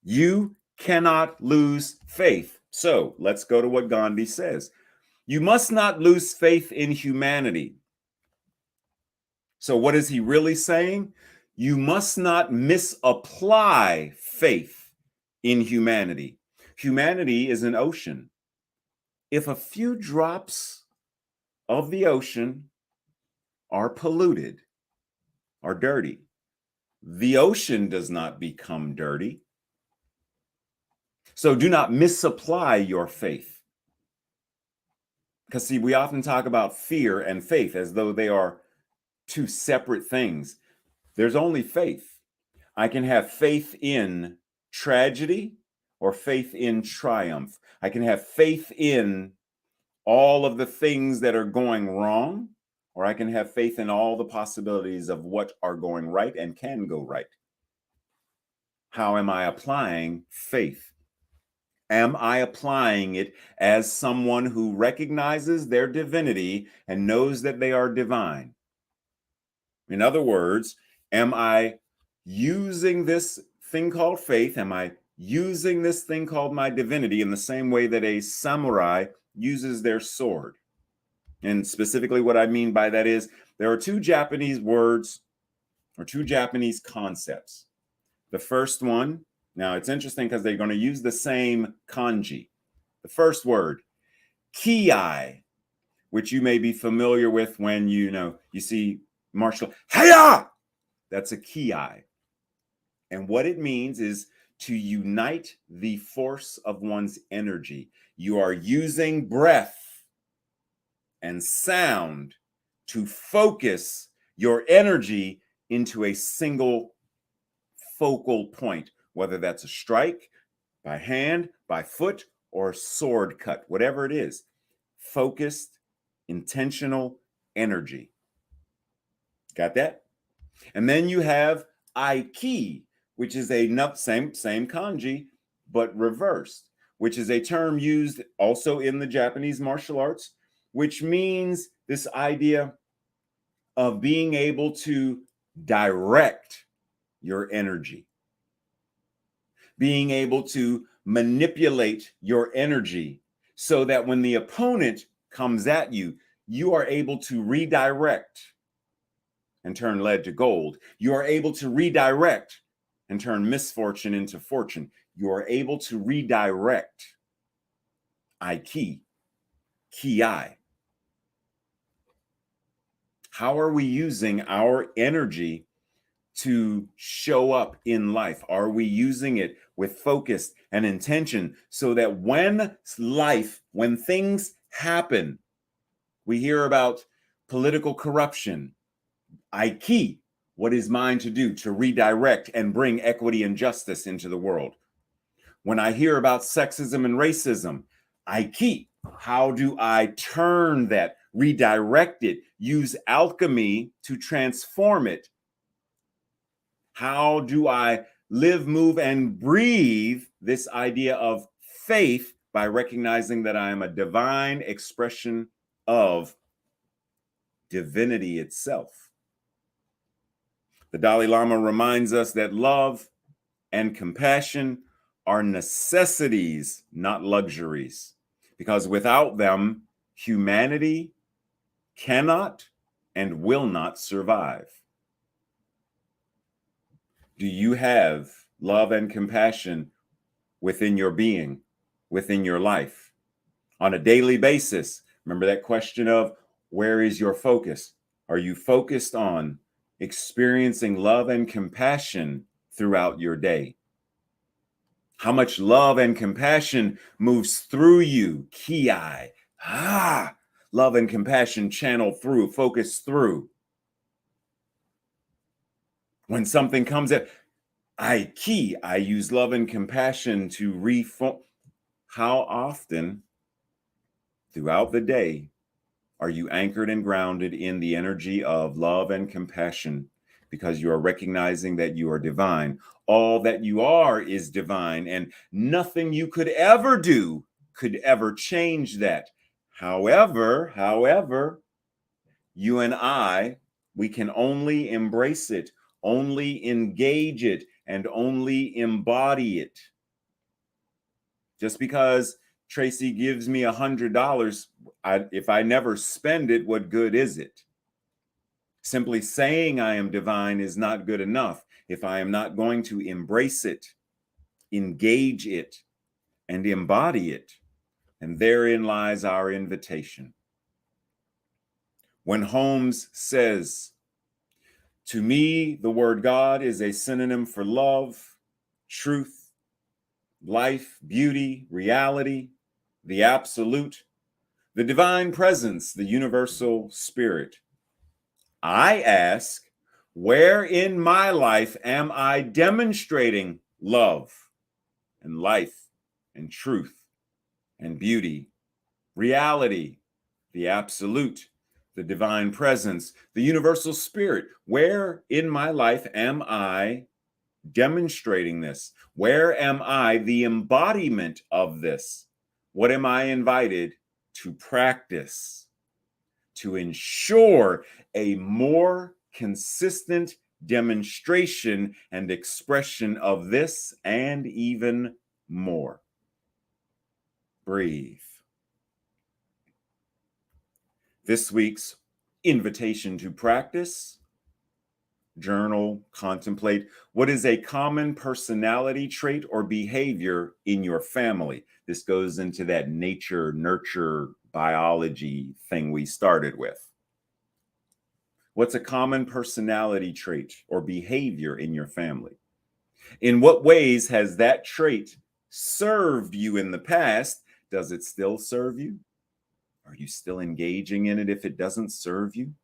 E: you cannot lose faith. So let's go to what Gandhi says. You must not lose faith in humanity. So what is he really saying? You must not misapply faith in humanity. Humanity is an ocean. If a few drops of the ocean are polluted, are dirty, the ocean does not become dirty. So do not misapply your faith. Because see, we often talk about fear and faith as though they are two separate things. There's only faith. I can have faith in tragedy or faith in triumph. I can have faith in all of the things that are going wrong, or I can have faith in all the possibilities of what are going right and can go right. How am I applying faith? Am I applying it as someone who recognizes their divinity and knows that they are divine? In other words, am I using this thing called faith? Am I using this thing called my divinity in the same way that a samurai uses their sword? And specifically what I mean by that is there are two Japanese words or two Japanese concepts. The first one, now it's interesting because they're going to use the same kanji. The first word, ki, which you may be familiar with when you see martial hiya. That's a ki. And what it means is to unite the force of one's energy. You are using breath and sound to focus your energy into a single focal point, whether that's a strike by hand, by foot, or sword cut, whatever it is. Focused, intentional energy. Got that? And then you have Aiki, which is a same kanji, but reversed, which is a term used also in the Japanese martial arts, which means this idea of being able to direct your energy, being able to manipulate your energy so that when the opponent comes at you, you are able to redirect and turn lead to gold. You are able to redirect and turn misfortune into fortune. You are able to redirect. Ki. How are we using our energy to show up in life? Are we using it with focus and intention so that when things happen, we hear about political corruption? Ki, what is mine to do to redirect and bring equity and justice into the world? When I hear about sexism and racism, Ki, how do I turn that, redirect it, use alchemy to transform it? How do I live, move, and breathe this idea of faith by recognizing that I am a divine expression of divinity itself? The Dalai Lama reminds us that love and compassion are necessities, not luxuries, because without them, humanity cannot and will not survive. Do you have love and compassion within your being, within your life? On a daily basis, remember that question of where is your focus? Are you focused on experiencing love and compassion throughout your day? How much love and compassion moves through you? Ki. Love and compassion channel through, focus through. When something comes at I use love and compassion to reform. How often throughout the day are you anchored and grounded in the energy of love and compassion? Because you are recognizing that you are divine. All that you are is divine, and nothing you could ever do could ever change that. However, you and I, we can only embrace it, only engage it, and only embody it. Just because Tracy gives me $100, if I never spend it, what good is it? Simply saying I am divine is not good enough if I am not going to embrace it, engage it, and embody it. And therein lies our invitation. When Holmes says, "To me, the word God is a synonym for love, truth, life, beauty, reality, the absolute, the divine presence, the universal spirit," I ask, where in my life am I demonstrating love and life and truth and beauty, reality, the absolute, the divine presence, the universal spirit? Where in my life am I demonstrating this? Where am I the embodiment of this? What am I invited to practice to ensure a more consistent demonstration and expression of this and even more? Breathe. This week's invitation to practice: journal, contemplate what is a common personality trait or behavior in your family. This goes into that nature, nurture, biology thing we started with. What's a common personality trait or behavior in your family? In what ways has that trait served you in the past? Does it still serve you? Are you still engaging in it if it doesn't serve you?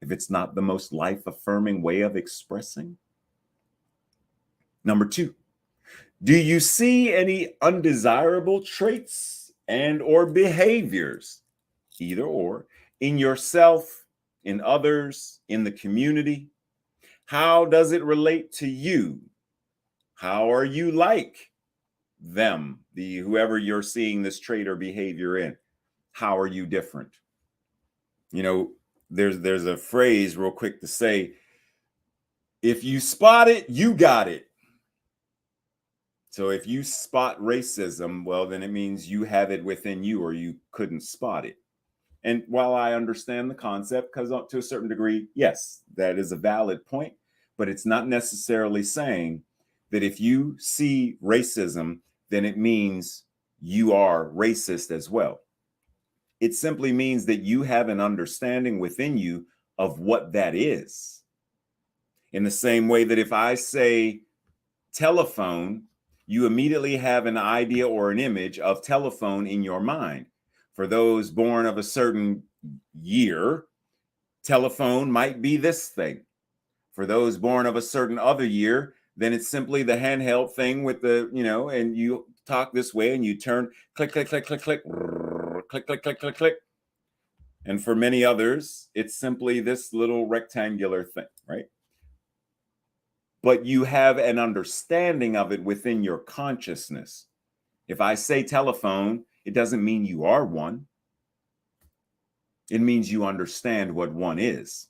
E: If it's not the most life-affirming way of expressing? Number 2, do you see any undesirable traits and or behaviors, either or, in yourself, in others, in the community? How does it relate to you? How are you like them, whoever you're seeing this trait or behavior in? How are you different? You know, there's a phrase real quick to say, if you spot it, you got it. So if you spot racism, well, then it means you have it within you or you couldn't spot it. And while I understand the concept, because to a certain degree, yes, that is a valid point, but it's not necessarily saying that if you see racism, then it means you are racist as well. It simply means that you have an understanding within you of what that is. In the same way that if I say telephone, you immediately have an idea or an image of telephone in your mind. For those born of a certain year, telephone might be this thing. For those born of a certain other year, then it's simply the handheld thing with the, and you talk this way and you turn click, click, click, click, click, click, click, click, click, click. And for many others, it's simply this little rectangular thing, right? But you have an understanding of it within your consciousness. If I say telephone, it doesn't mean you are one. It means you understand what one is.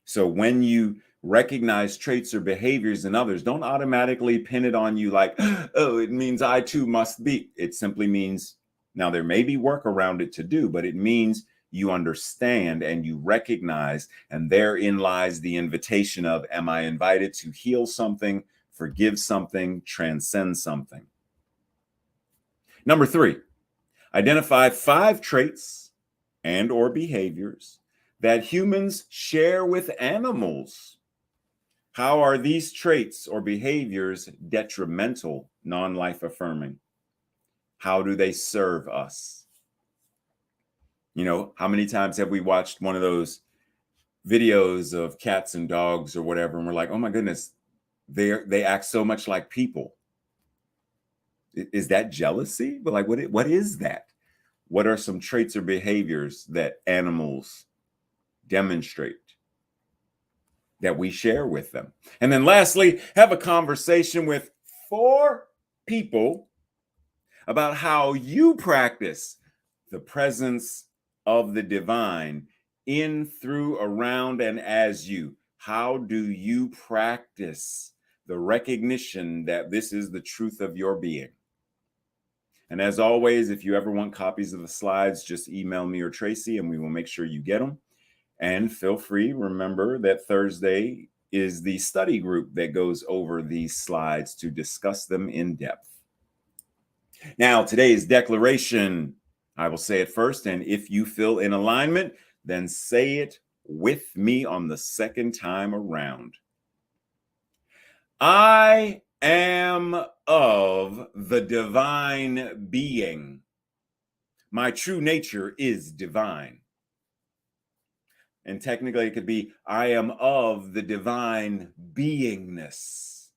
E: So when you recognize traits or behaviors in others, don't automatically pin it on you like, oh, it means I too must be. It simply means, now there may be work around it to do, but it means you understand and you recognize, and therein lies the invitation of, am I invited to heal something, forgive something, transcend something? Number 3, identify 5 traits and or behaviors that humans share with animals. How are these traits or behaviors detrimental, non-life affirming? How do they serve us? How many times have we watched one of those videos of cats and dogs or whatever, and we're like, oh my goodness, they act so much like people. Is that jealousy? But like, what is that? What are some traits or behaviors that animals demonstrate that we share with them? And then lastly, have a conversation with 4 people about how you practice the presence of the divine in, through, around, and as you. How do you practice the recognition that this is the truth of your being? And as always, if you ever want copies of the slides, just email me or Tracy and we will make sure you get them. And feel free, remember that Thursday is the study group that goes over these slides to discuss them in depth. Now, today's declaration, I will say it first, and if you feel in alignment, then say it with me on the second time around. I am of the divine being. My true nature is divine. And technically it could be, I am of the divine beingness.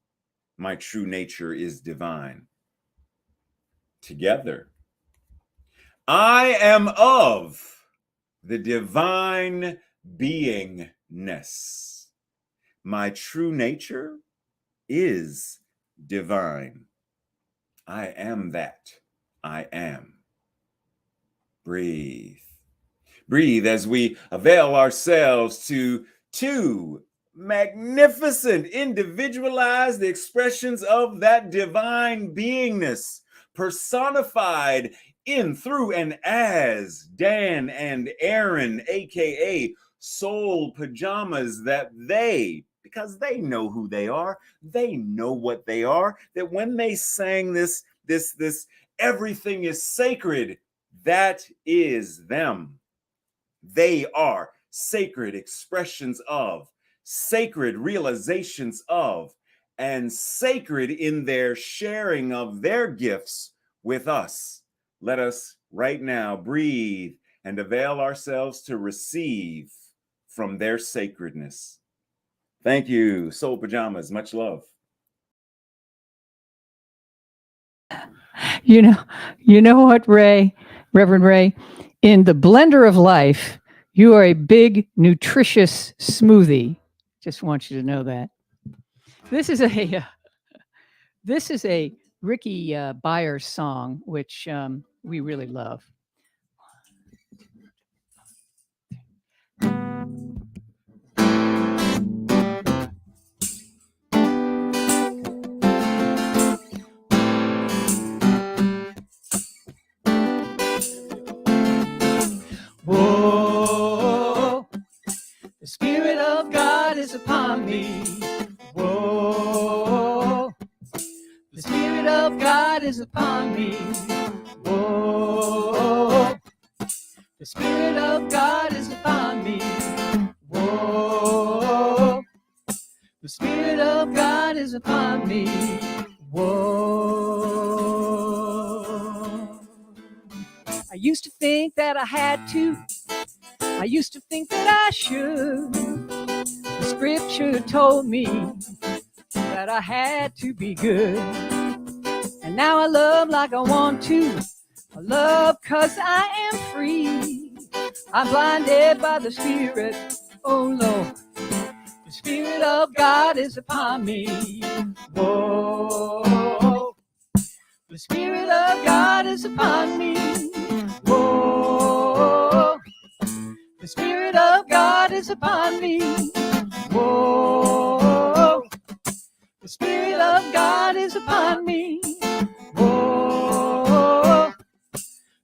E: My true nature is divine. Together. I am of the divine beingness. My true nature is divine. I am that. I am. Breathe. Breathe as we avail ourselves to 2 magnificent individualized expressions of that divine beingness, personified in, through, and as Dan and Aaron, aka Soulpajamas, that they, because they know who they are, they know what they are, that when they sang this everything is sacred, that is them. They are sacred expressions of, sacred realizations of, and sacred in their sharing of their gifts with us. Let us right now breathe and avail ourselves to receive from their sacredness. Thank you, Soulpajamas. Much love.
B: You know what, Reverend Ray? In the blender of life, you are a big, nutritious smoothie. Just want you to know that. This is a Ricky Byers song, which we really love. is upon me. Whoa. The Spirit of God is upon me. Whoa. The Spirit of God is upon me. Whoa. The Spirit of God is upon me. Whoa. I used to think that I had to. I used to think that I should. The scripture told me that I had to be good. And now I love like I want to. I love 'cause I am free. I'm blinded by the Spirit, oh Lord. The Spirit of God is upon me. Whoa. The Spirit of God is upon me. Whoa. The Spirit of God is upon me. Whoa. The Spirit of God is upon me. Whoa.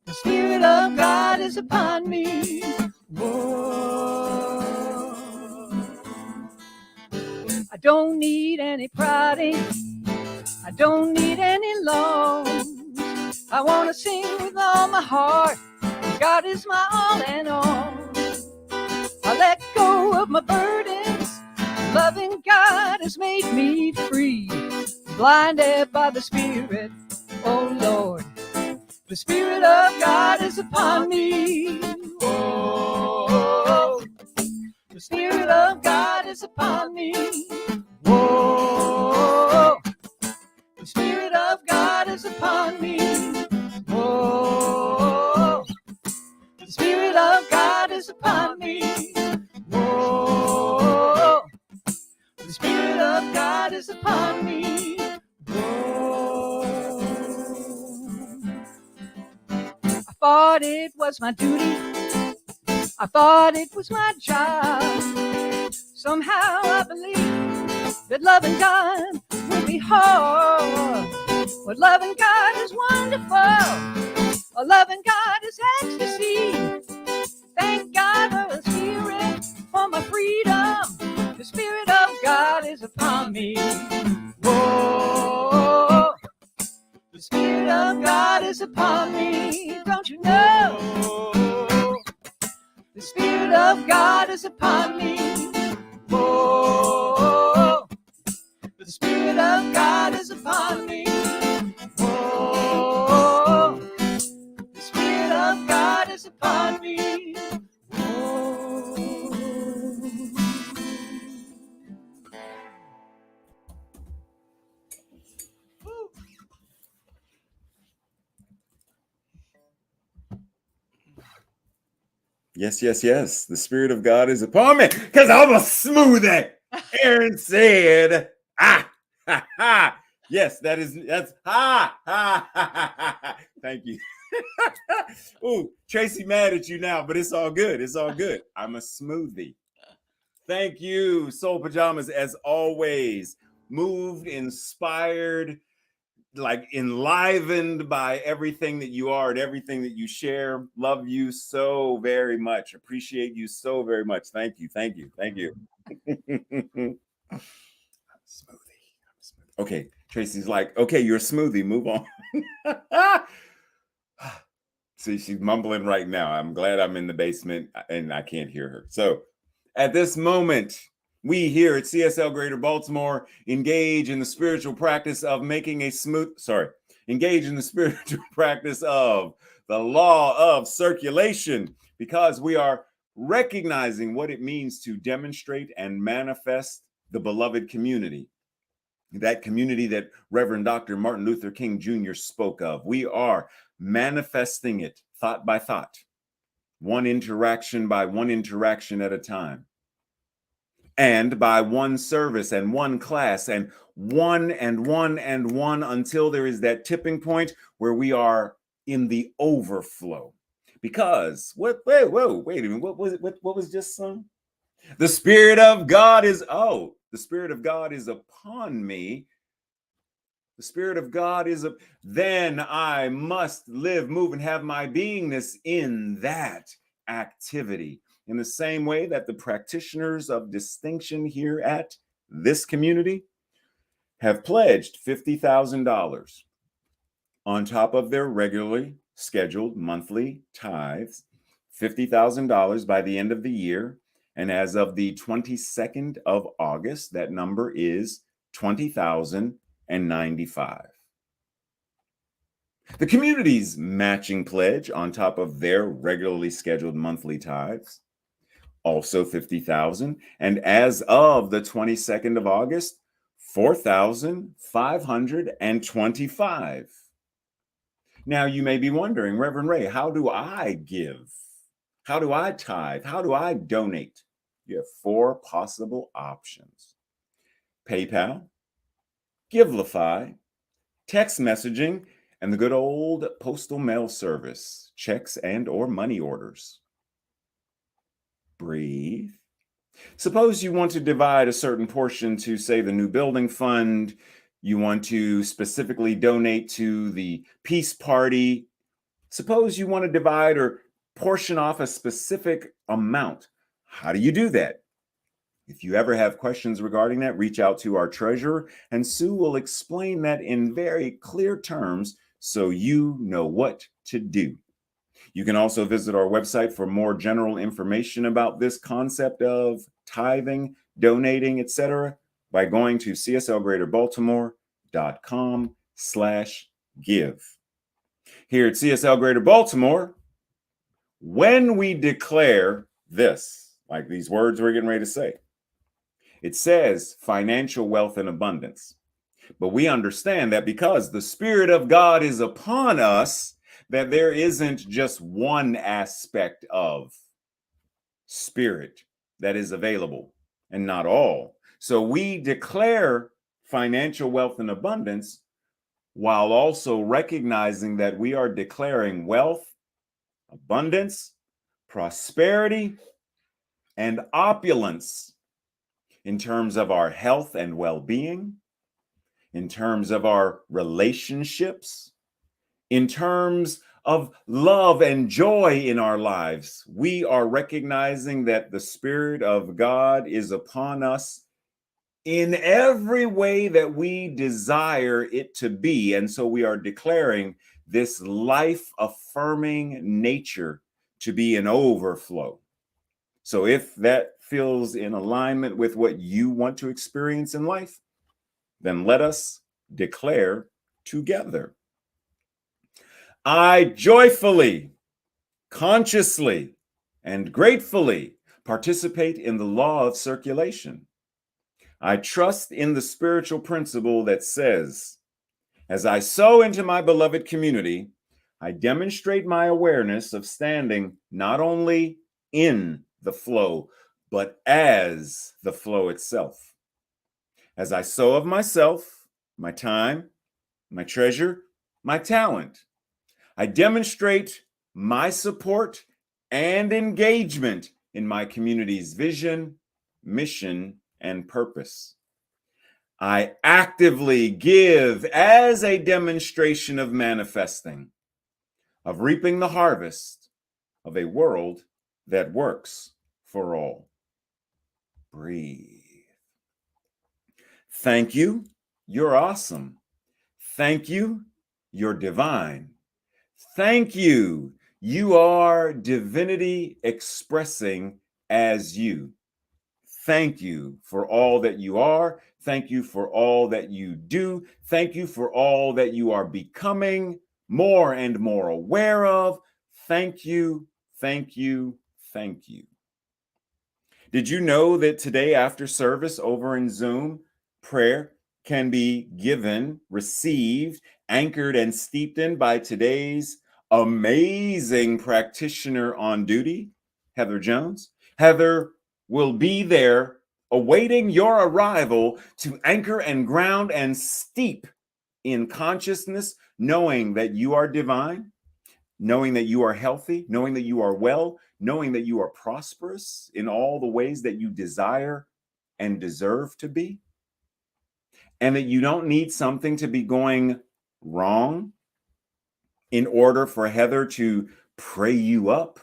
B: The Spirit of God is upon me. Whoa. I don't need any prodding. I don't need any loans. I want to sing with all my heart. God is my all and all. I let go of my burdens. Loving God has made me free. Blinded by the Spirit, oh Lord. The Spirit of God is upon me. Whoa. The Spirit of God is upon me. Whoa. The Spirit of God is upon me. Whoa. The Spirit of God is upon me. Whoa. The Spirit of God is upon me. Whoa. I thought it was my duty. I thought it was my job. Somehow I believed that loving God would be hard. But loving God is wonderful. A loving God is ecstasy. Thank God for the Spirit, for my freedom. The Spirit of God is upon me. Whoa. The Spirit of God is upon me. Don't you know? The Spirit of God is upon me. Whoa. The Spirit of God is upon me. Whoa. The Spirit of God is upon me. Whoa.
E: Yes, yes, yes. The Spirit of God is upon me because I'm a smoothie. Aaron said, ha, ha. Yes, that's ha, ha, ha, ha. Thank you. Ooh, Tracy mad at you now, but it's all good. It's all good. I'm a smoothie. Thank you, Soulpajamas, as always. Moved, inspired, like enlivened by everything that you are and everything that you share. Love you so very much. Appreciate you so very much. Thank you. Thank you. Thank you. Smoothie. Okay. Tracy's like, okay, you're a smoothie. Move on. See, she's mumbling right now. I'm glad I'm in the basement and I can't hear her. So at this moment, we here at CSL Greater Baltimore engage in the spiritual practice of engage in the spiritual practice of the law of circulation, because we are recognizing what it means to demonstrate and manifest the beloved community, that community that Reverend Dr. Martin Luther King Jr. spoke of. We are manifesting it thought by thought, one interaction by one interaction at a time, and by one service and one class and one until there is that tipping point where we are in the overflow. Because wait a minute, what was it? What was just sung? The Spirit of God is the Spirit of God is upon me. The Spirit of God is then I must live, move, and have my beingness in that activity. in the same way that the practitioners of distinction here at this community have pledged $50,000 on top of their regularly scheduled monthly tithes, $50,000 by the end of the year. And as of the 22nd of August, that number is $20,095. The community's matching pledge on top of their regularly scheduled monthly tithes, also $50,000. And as of the 22nd of August, $4,525. Now you may be wondering, Reverend Ray, how do I give? How do I tithe? How do I donate? You have 4 possible options: PayPal, Givelify, text messaging, and the good old postal mail service, checks and or money orders. Breathe. Suppose you want to divide a certain portion to, say, the new building fund. You want to specifically donate to the peace party. Suppose you want to divide or portion off a specific amount. How do you do that? If you ever have questions regarding that, reach out to our treasurer, and Sue will explain that in very clear terms so you know what to do. You can also visit our website for more general information about this concept of tithing, donating, etc. by going to cslgreaterbaltimore.com/give. Here at CSL Greater Baltimore, when we declare this, like these words we're getting ready to say, it says financial wealth and abundance. But we understand that because the Spirit of God is upon us, that there isn't just one aspect of spirit that is available and not all. So we declare financial wealth and abundance while also recognizing that we are declaring wealth, abundance, prosperity, and opulence in terms of our health and well-being, in terms of our relationships, in terms of love and joy in our lives. We are recognizing that the Spirit of God is upon us in every way that we desire it to be. And so we are declaring this life-affirming nature to be an overflow. So if that feels in alignment with what you want to experience in life, then let us declare together. I joyfully, consciously, and gratefully participate in the law of circulation. I trust in the spiritual principle that says, as I sow into my beloved community, I demonstrate my awareness of standing not only in the flow, but as the flow itself. As I sow of myself, my time, my treasure, my talent, I demonstrate my support and engagement in my community's vision, mission, and purpose. I actively give as a demonstration of manifesting, of reaping the harvest of a world that works for all. Breathe. Thank you. You're awesome. Thank you. You're divine. Thank you. You are divinity expressing as you. Thank you for all that you are. Thank you for all that you do. Thank you for all that you are becoming more and more aware of. Thank you. Thank you. Thank you. Did you know that today after service over in Zoom, prayer can be given, received, anchored, and steeped in by today's amazing practitioner on duty, Heather Jones? Heather will be there awaiting your arrival to anchor and ground and steep in consciousness, knowing that you are divine, knowing that you are healthy, knowing that you are well, knowing that you are prosperous in all the ways that you desire and deserve to be, and that you don't need something to be going wrong in order for Heather to pray you up,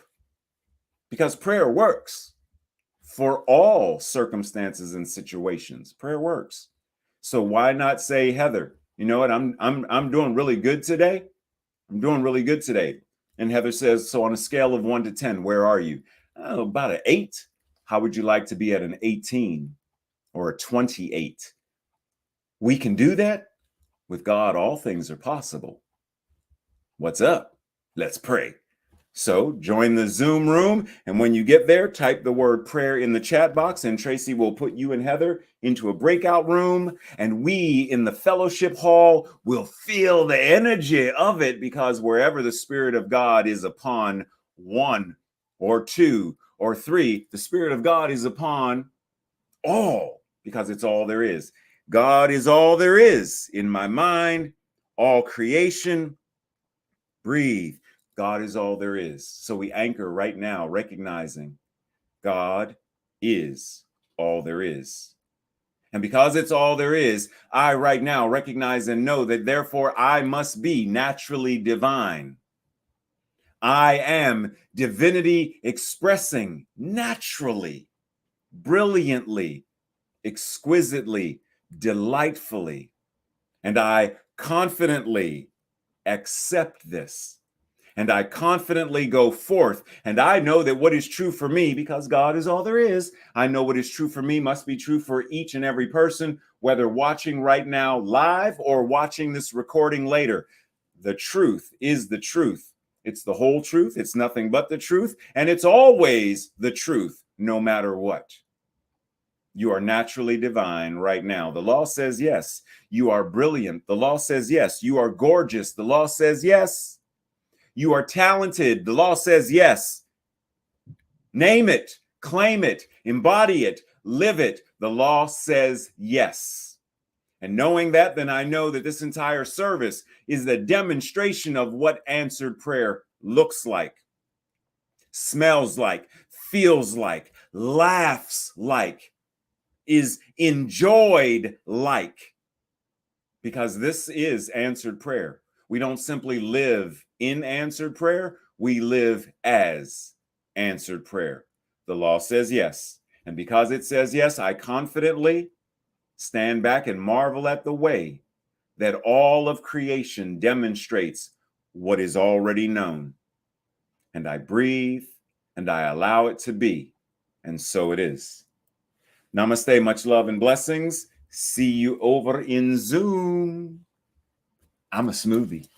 E: because prayer works for all circumstances and situations. Prayer works. So why not say, Heather, you know what? I'm doing really good today. I'm doing really good today. And Heather says, so on a scale of 1 to 10, where are you? Oh, about an 8. How would you like to be at an 18 or a 28? We can do that. With God, all things are possible. What's up? Let's pray. So join the Zoom room, and when you get there, type the word prayer in the chat box, and Tracy will put you and Heather into a breakout room, and we in the fellowship hall will feel the energy of it, because wherever the Spirit of God is upon 1 or 2 or 3, the Spirit of God is upon all, because it's all there is. God is all there is in my mind, all creation. Breathe. God is all there is. So we anchor right now, recognizing God is all there is. And because it's all there is, I right now recognize and know that therefore I must be naturally divine. I am divinity expressing naturally, brilliantly, exquisitely, delightfully. And I confidently accept this. And I confidently go forth. And I know that what is true for me, because God is all there is, I know what is true for me must be true for each and every person, whether watching right now live or watching this recording later. The truth is the truth. It's the whole truth. It's nothing but the truth. And it's always the truth, no matter what. You are naturally divine right now. The law says yes. You are brilliant. The law says yes. You are gorgeous. The law says yes. You are talented. The law says yes. Name it, claim it, embody it, live it. The law says yes. And knowing that, then I know that this entire service is the demonstration of what answered prayer looks like, smells like, feels like, laughs like, is enjoyed like, because this is answered prayer. We don't simply live in answered prayer, we live as answered prayer. The law says yes. And because it says yes, I confidently stand back and marvel at the way that all of creation demonstrates what is already known. And I breathe and I allow it to be. And so it is. Namaste, much love and blessings. See you over in Zoom. I'm a smoothie.